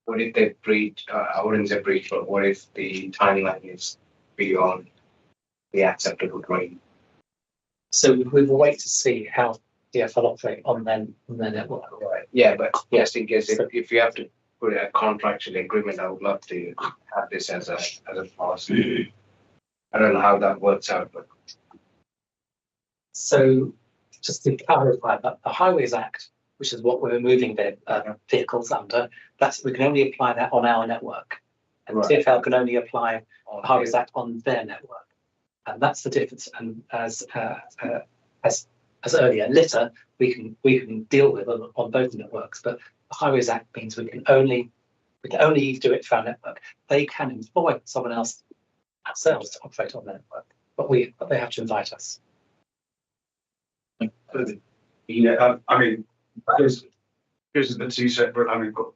What if they breach? I wouldn't say breach, but what if the timeline is beyond the acceptable range? So we will wait to see how TFL operate on their network. Right. Yeah, but just in case if you have to put a contractual agreement, I would love to have this as a policy. I don't know how that works out, but So just to clarify that the Highways Act, which is what we're moving their vehicles under, we can only apply that on our network, and Right. TFL can only apply the Highways Act on their network, and that's the difference. And as earlier, litter we can deal with on both networks, but the Highways Act means we can only do it for our network. They can employ someone else ourselves to operate on their network, but they have to invite us. I mean, because of the 2 separate, I mean, got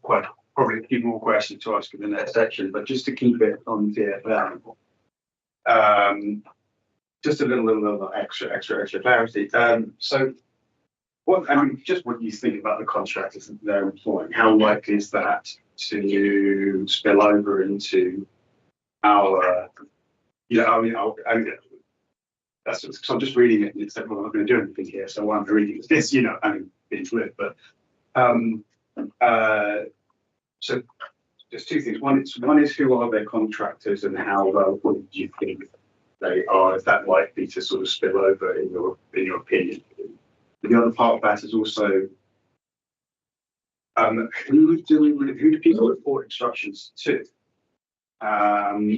quite probably a few more questions to ask in the next section, but just to keep it on TFL, just a little extra clarity. So, just what you think about the contractors that they're employing? How likely is that to spill over into our? That's because I'm just reading it and it's like, well, I'm not going to do anything here. So while I'm reading this, being fluid, but so there's 2 things. One is who are their contractors and how well do you think they are? Is that likely to sort of spill over in your opinion? The other part of that is also who do people report instructions to?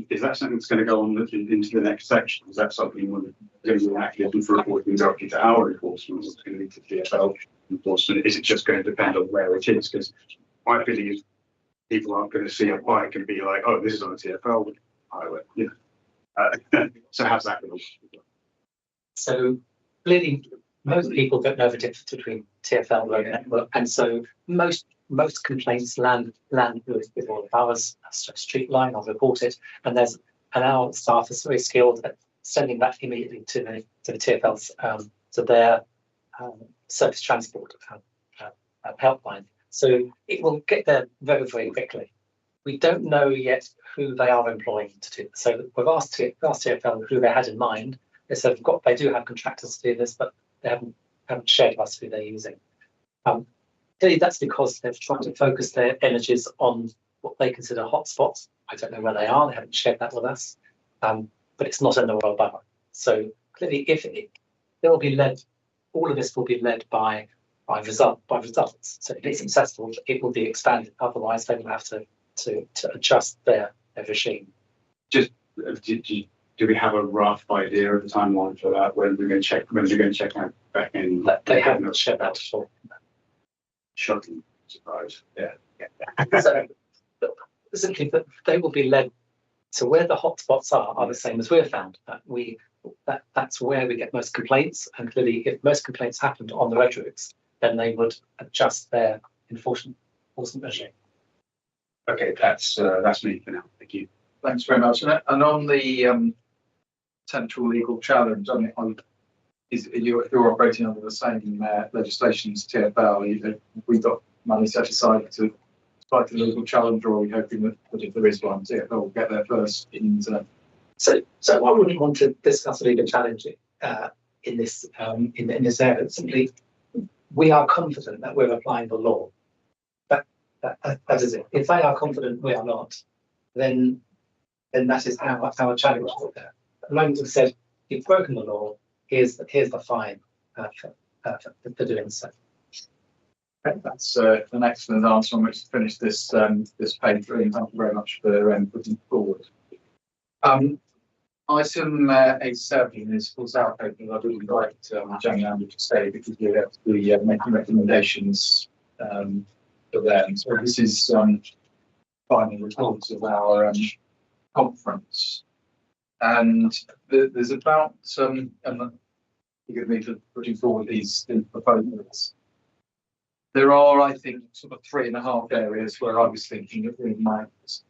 Is that something that's going to go on into the next section? Is that something we're going to be active for reporting directly to our enforcement? Is it going to be to TFL enforcement? Is it just going to depend on where it is? Because my feeling is people aren't going to see a bike and be like, "Oh, this is on a TFL highway." So how's that going to work? So clearly, most people don't know the difference between TFL road network, and so most complaints land with all of ours. Street line, I'll report it, and our staff is very skilled at sending that immediately to the TFL's to their surface transport helpline. So it will get there very, very quickly. We don't know yet who they are employing to do this. So we've asked TfL who they had in mind. They said they do have contractors to do this, but they haven't shared with us who they're using. Clearly, that's because they've tried to focus their energies on what they consider hotspots. I don't know where they are. They haven't shared that with us, but it's not in the Royal Borough. So clearly, all of this will be led by results. So if it's successful, it will be expanded. Otherwise, they will have to adjust their regime. Do we have a rough idea of the timeline for that? When we're going to check out back in? They haven't shared that at all. Shocking surprise. Yeah. So simply, they will be led to where the hotspots are the same as we've found. That's where we get most complaints, and clearly, if most complaints happened on the road routes, then they would adjust their enforcement regime. Okay, that's me for now. Thank you. Thanks very much. And on the potential legal challenge, I mean, if you're operating under the same legislation as TfL, we've got money set aside to fight the legal challenge, or are we hoping that if there is one, TfL will get there first? So I wouldn't want to discuss a legal challenge in this area. Simply, we are confident that we're applying the law. That is it. If they are confident we are not, then that is our challenge. At the moment, we've said you've broken the law. Here's the fine for doing so. Okay, that's an excellent answer on which to finish this page. Thank you very much for putting forward. Item A7 is for South Open. I would like Jamie Andrew to stay because we have to be making recommendations for them. So this is final reports of our conference, and there's about forgive me for putting forward these proposals. There are, I think, sort of 3.5 areas where I was thinking that we might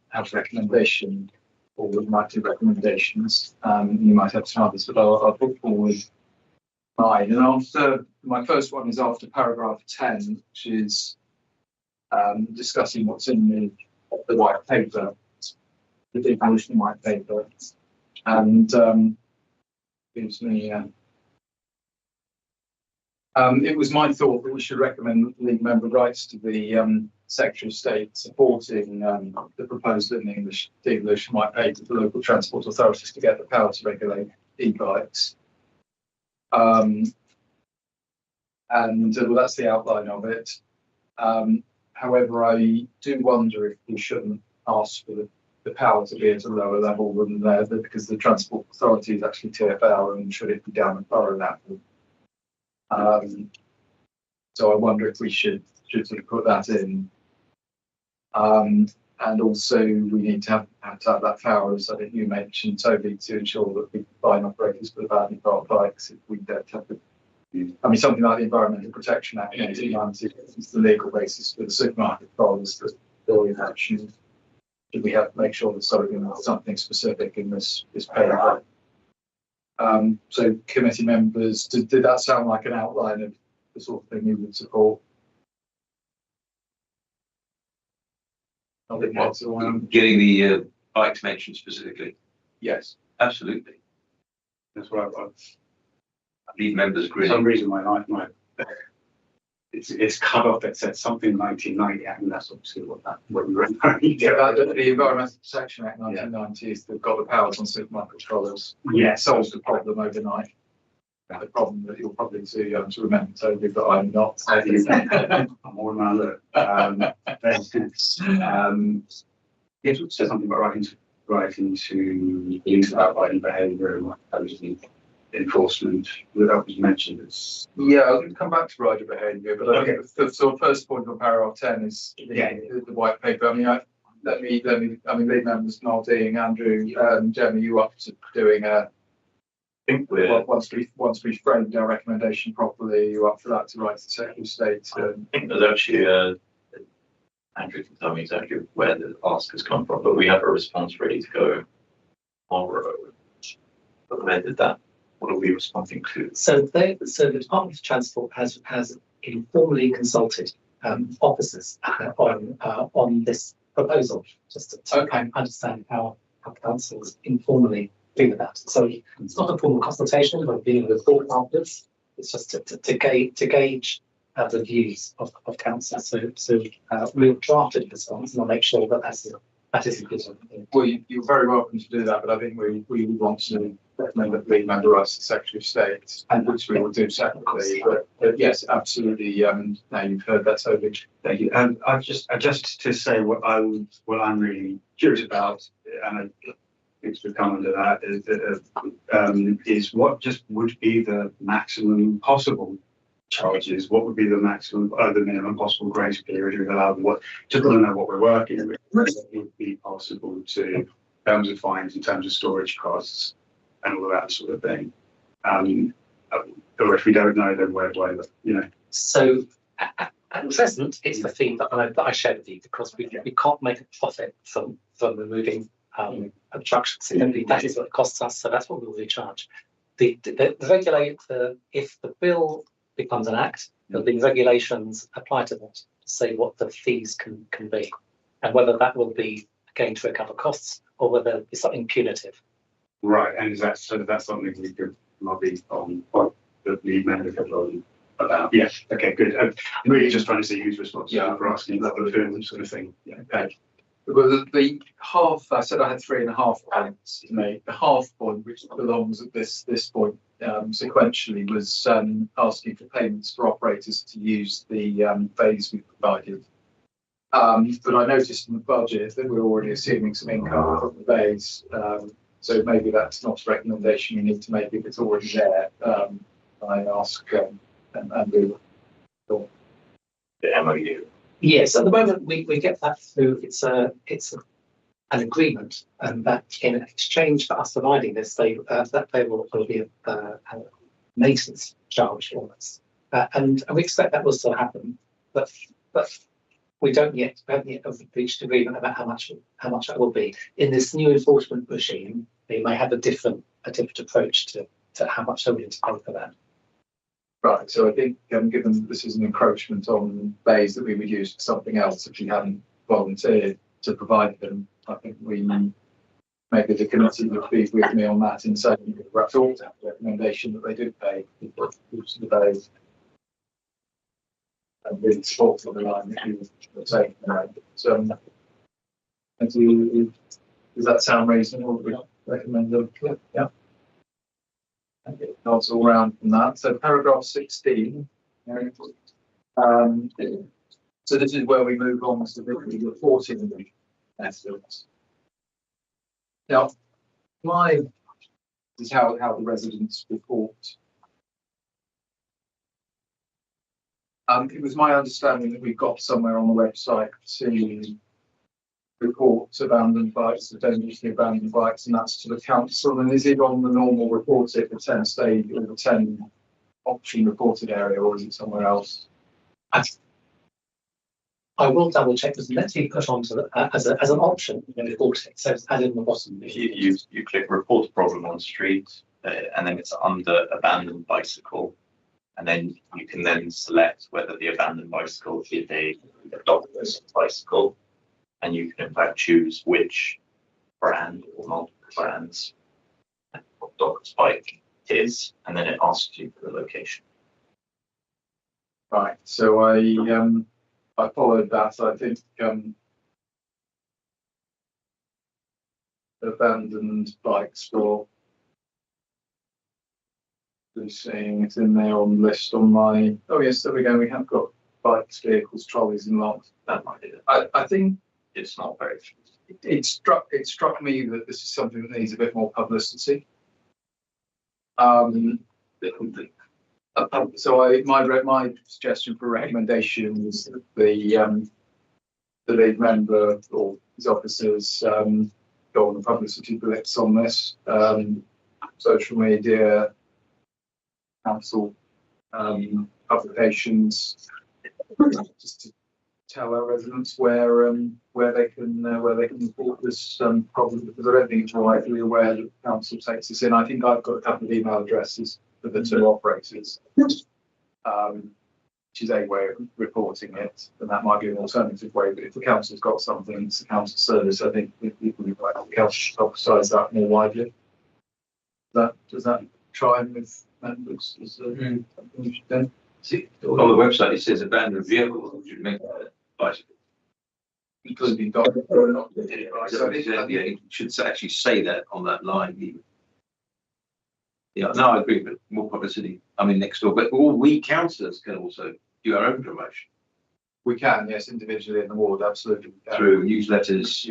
have recommendation, or we might do recommendations. You might have some others, but I'll put forward mine. And my first one is after paragraph 10, which is discussing what's in the white paper, the devolution white paper, and gives me. It was my thought that we should recommend league member rights to the Secretary of State supporting the proposal in the English devolution white paper for local transport authorities to get the power to regulate e-bikes. And well, that's the outline of it. However, I do wonder if we shouldn't ask for the power to be at a lower level than because the transport authority is actually TfL, and should it be down at borough level. So I wonder if we should sort of put that in. And also we need to have that power, as I think you mentioned, Toby, to ensure that we can find operators for the badly parked bikes if we don't have to. I mean, something like the Environmental Protection Act 1990 is the legal basis for the supermarket problems that Bill mentioned. Did we have to make sure there's something specific in this paper? So committee members, did that sound like an outline of the sort of thing you would support? Getting the bikes mentioned specifically. Yes, Absolutely. That's what I Lead members agree. For some reason, my it's cut off. It said something 1990. I mean, that's obviously what we were referring to. The Environmental Protection Act 1990 is they've got the powers on supermarket trawlers. Yeah, Solves the problem overnight. The problem that you're probably to remember, Toby, but I'm not. I'm more than I look. Yes, it says something about writing to police about violent behaviour and enforcement. That was mentioned. Yeah, I'll come back to rider behaviour, but I think the sort of first point on paragraph 10 is the white paper. I mean, let me. I mean, lead members Nolding, Andrew, Jeremy, you up to doing a. I think we're. Once we framed our recommendation properly, you up for that to write to the Secretary of State? I think there's actually Andrew can tell me exactly where the ask has come from, but we have a response ready to go tomorrow. But where did that? What are we responding to? So the Department of Transport has informally consulted officers on this proposal, just to understand how councils informally feel about it. So it's not a formal consultation, but being with thought afterwards. It's just to gauge the views of council. So we'll draft a response and I'll make sure that that is inclusive. Well, you're very welcome to do that, but I think we would want to recommend that the member writes the Secretary of State, and which we will do separately. But yes, absolutely. Now you've heard that, Toby. Thank you. And I just to say what I'm really curious about, and I think to come under that is what just would be the maximum possible charges? What would be the maximum, the minimum possible grace period we've allowed? What just want to know what we're working with. What would be possible to in terms of fines, in terms of storage costs, and all of that sort of thing. Or if we don't know, then where you know. So at present, it's the theme that I shared with you, because we can't make a profit from removing obstructions. That is what it costs us, so that's what we will charge. The regulator, if the bill becomes an act, there'll be regulations apply to that to say what the fees can be, and whether that will be again to recover costs or whether it's something punitive. Right, and that's something we could lobby on, or the lead member could lobby about. Yeah, okay, good. I'm really just trying to see who's responsible for asking that sort of thing. Yeah, okay. Well, the half, I said I had 3.5 points to make. The half point, which belongs at this point sequentially, was asking for payments for operators to use the bays we provided. But I noticed in the budget that we're already assuming some income from the bays. So maybe that's not a recommendation you need to make if it's already there. I ask Andrew. The MOU. Yes, at the moment we get that through. It's an agreement, and that in exchange for us providing this, that there will be a maintenance charge for us, and we expect that will still happen. But we haven't yet reached agreement about how much that will be. In this new enforcement regime, they may have a different approach to how much they're willing to pay for that. Right, so I think given that this is an encroachment on bays that we would use for something else, if we hadn't volunteered to provide them, I think maybe the committee would be with me on that in saying perhaps all have a recommendation that they do pay for use of the bays. And really support for the line that you were saying. So, does that sound reasonable? We recommend them. Yeah. Nods all round from that. So paragraph 16. So this is where we move on to the reporting methods. Now, this is how the residents report. It was my understanding that we got somewhere on the website to report abandoned bikes, the dangerously abandoned bikes, and that's to the council. And is it on the normal reported, the 10 stage or the 10 option reported area, or is it somewhere else? I will double check, because let's be put onto as an option in the reporting. So it's added in the bottom. If you click report a problem on street, and then it's under abandoned bicycle. And then you can then select whether the abandoned bicycle is a doctor's bicycle, and you can in fact choose which brand or multiple brands what doctor's bike is, and then it asks you for the location. Right. So I followed that. I think abandoned bikes for. Seeing it in there on the list on my. Oh yes, there we go. We have got bikes, vehicles, trolleys, and lots. That might be it. I think it's not very. It struck me that this is something that needs a bit more publicity. So my suggestion for recommendation is that the lead member or his officers go on the publicity blitz on this. Social media. Council publications, just to tell our residents where they can report this problem, because I don't think it's widely aware that the council takes this in. I think I've got a couple of email addresses for the two operators. which is a way of reporting it, and that might be an alternative way. But if the council's got something, it's a council service. I think it would be right. The council should publicise that more widely. Does that try with members? Is something we should do? See, on the website, it says abandoned vehicles, which would make that bicycle. Including dog. So it should actually say that on that line even. Yeah, no, I agree, but more publicity, I mean, next door, but all we councillors can also do our own promotion We can, yes, individually in the ward, absolutely. through newsletters,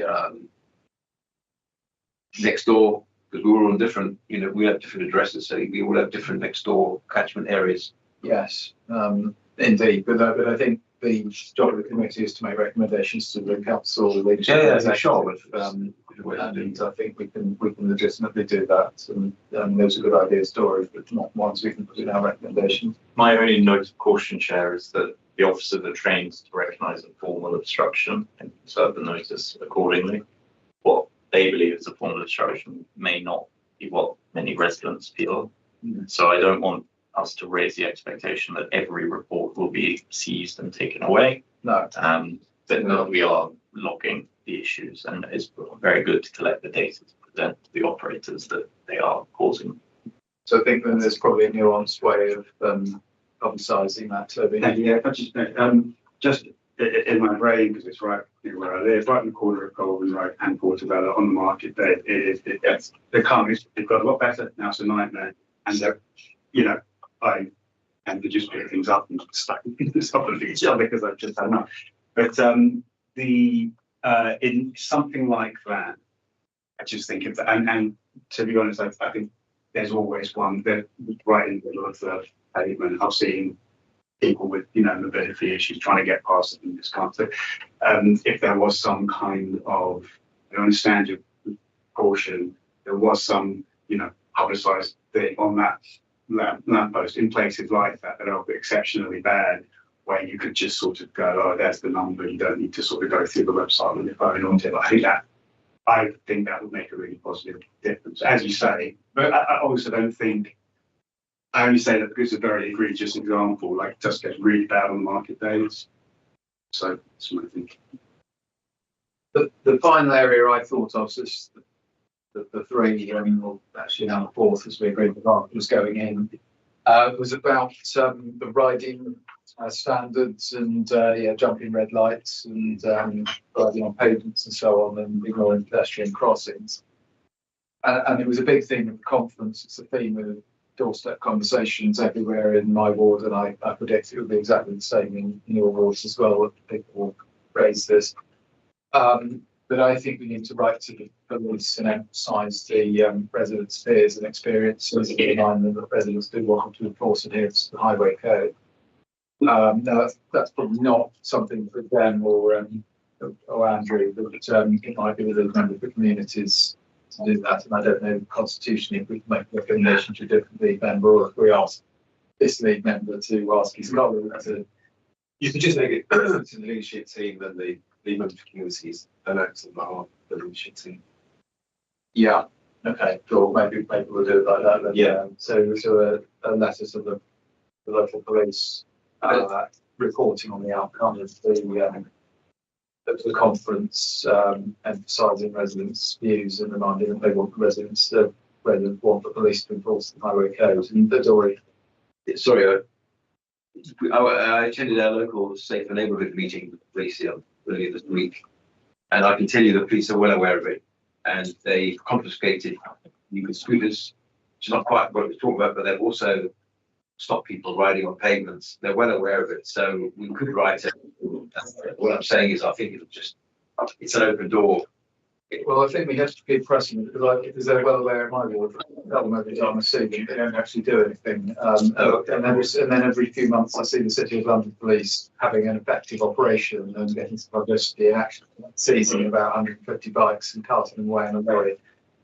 next door, because we're all on different, we have different addresses, so we all have different next door catchment areas. Yes, indeed, but I think the job of the committee is to make recommendations to the council. Sure. And I think we can legitimately do that, and those are good ideas, stories, but not ones we can put in our recommendations. My only note of caution, Chair, is that the officer that trains to recognise a formal obstruction and serve the notice accordingly. What they believe is a formal obstruction may not be what many residents feel. So I don't want us to raise the expectation that every report will be seized and taken away. No. That we are logging the issues, and it's very good to collect the data to present to the operators that they are causing. So I think that there's probably a nuanced way of publicising that. Toby. Yeah, just in my brain, because it's right where I live, right in the corner of Golden Road and Portobello on the market day. The companies, they've got a lot better. Now it's a nightmare. And I tend to just pick things up and stack them of each other because I've just had enough. But in something like that, I just think of that. And to be honest, I think there's always one that right in the middle of the pavement. I've seen people with mobility issues trying to get past it and just can't. So if there was some kind of, I understand your caution, there was some publicised thing on that lamppost in places like that are exceptionally bad, where you could just sort of go, oh, there's the number. You don't need to sort of go through the website on your phone or anything. I think that would make a really positive difference, as you say. But I also don't think. I only say that because it's a very egregious example, like it just gets really bad on market days. So that's what I think. The final area I thought of was the three, well, actually now the fourth, as we agreed with Mark, was going in, was about the riding standards and jumping red lights and riding on pavements and so on, and ignoring pedestrian crossings. And it was a big theme of the conference. It's a theme of doorstep conversations everywhere in my ward, and I predict it will be exactly the same in your wards as well, that people will raise this. But I think we need to write to the police and emphasise the residents' fears and experiences, and remind them that residents do want to enforce adherence to the highway code. Now that's probably not something for them or Andrew, but it might be with a member of the communities to do that. And I don't know constitutionally if we can make a recommendation to a different lead member, or if we ask this lead member to ask his colleague to. You could just make it to the leadership team and the member of communities announce them on the leadership team. Yeah. Okay. Cool. Maybe we'll do it like that. Then. Yeah. So a letter to the local police reporting on the outcome of the conference, emphasising residents' views and reminding that they want residents want the police to enforce the highway code. And there's already. Sorry, I attended our local safe neighbourhood meeting with the police earlier this week, and I can tell you the police are well aware of it, and they've confiscated illegal scooters, which is not quite what we're talking about, but they've also stopped people riding on pavements. They're well aware of it, so we could write it. What I'm saying is, I think it's an open door. Well, I think we have to keep pressing it, because they're well aware of my ward. Tell them every time I see them, they don't actually do anything. And then every few months I see the City of London Police having an effective operation and getting some publicity and action, seizing about 150 bikes and carting them away in a lorry.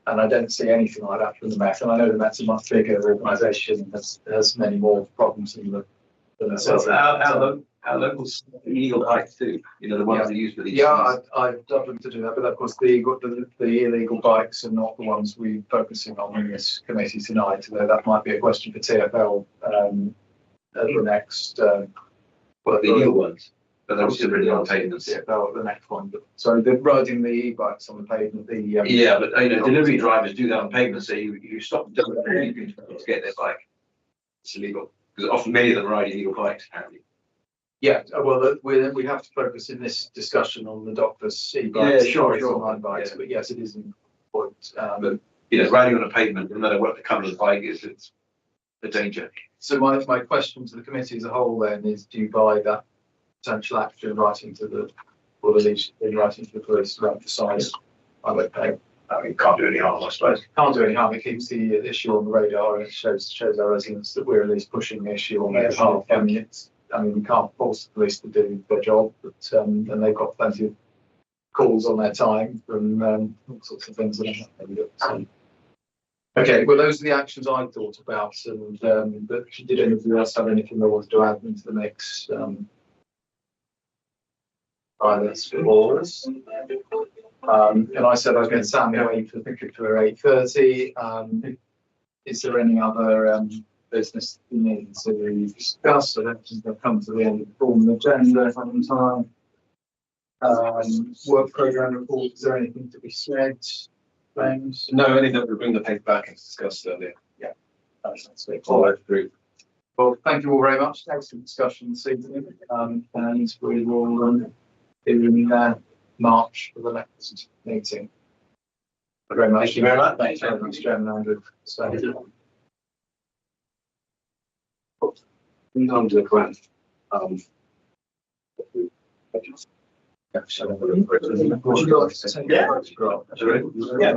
And I don't see anything like that from the Met. And I know the Met's a much bigger organisation, has many more problems than the City. Our local illegal bikes too, the ones they use for these. Yeah, I'd love them to do that, but of course the illegal bikes are not the ones we're focusing on in this committee tonight. Though that might be a question for TfL at the next Well, the new ones, but they're still really on pavements. Yeah, the next one, but sorry, they're riding the e-bikes on the pavement, Yeah, but you know, delivery drivers do that on pavement, so you stop them to get their bike. It's illegal, because often many of them ride illegal bikes apparently. Yeah, well, we have to focus in this discussion on the doctor's e-bikes. Yeah, sure, sure. Online bikes, Yeah. but yes, it is an important. But you know, riding on a pavement, no matter what the colour of the bike is, it's a danger. So my question to the committee as a whole then is, do you buy that potential action writing to the, or at least in writing to the police about the size? I would pay. I mean, can't do any harm, I suppose. Can't do any harm. It keeps the issue on the radar and it shows our residents that we're at least pushing the issue on their behalf. I mean, we can't force the police to do their job, but and they've got plenty of calls on their time from all sorts of things that are happening. So, okay, well, those are the actions I thought about, and but did anybody else have anything they wanted to add into the mix? Violence laws. And I said I was going to sound away for thinking for 8:30. Is there any other business we need to discuss? I don't think they've come to the end of the formal agenda on time. Work programme report, is there anything to be said? James? No, only that we bring the paper back as discussed earlier. Yeah. That's great. All right, agree. Well, thank you all very much. Excellent discussion this evening. And we will be in March for the next meeting. Thank you very much. Thank you very much. Thanks very much, Chairman Andrew. So, On to the grant. Yeah. yeah,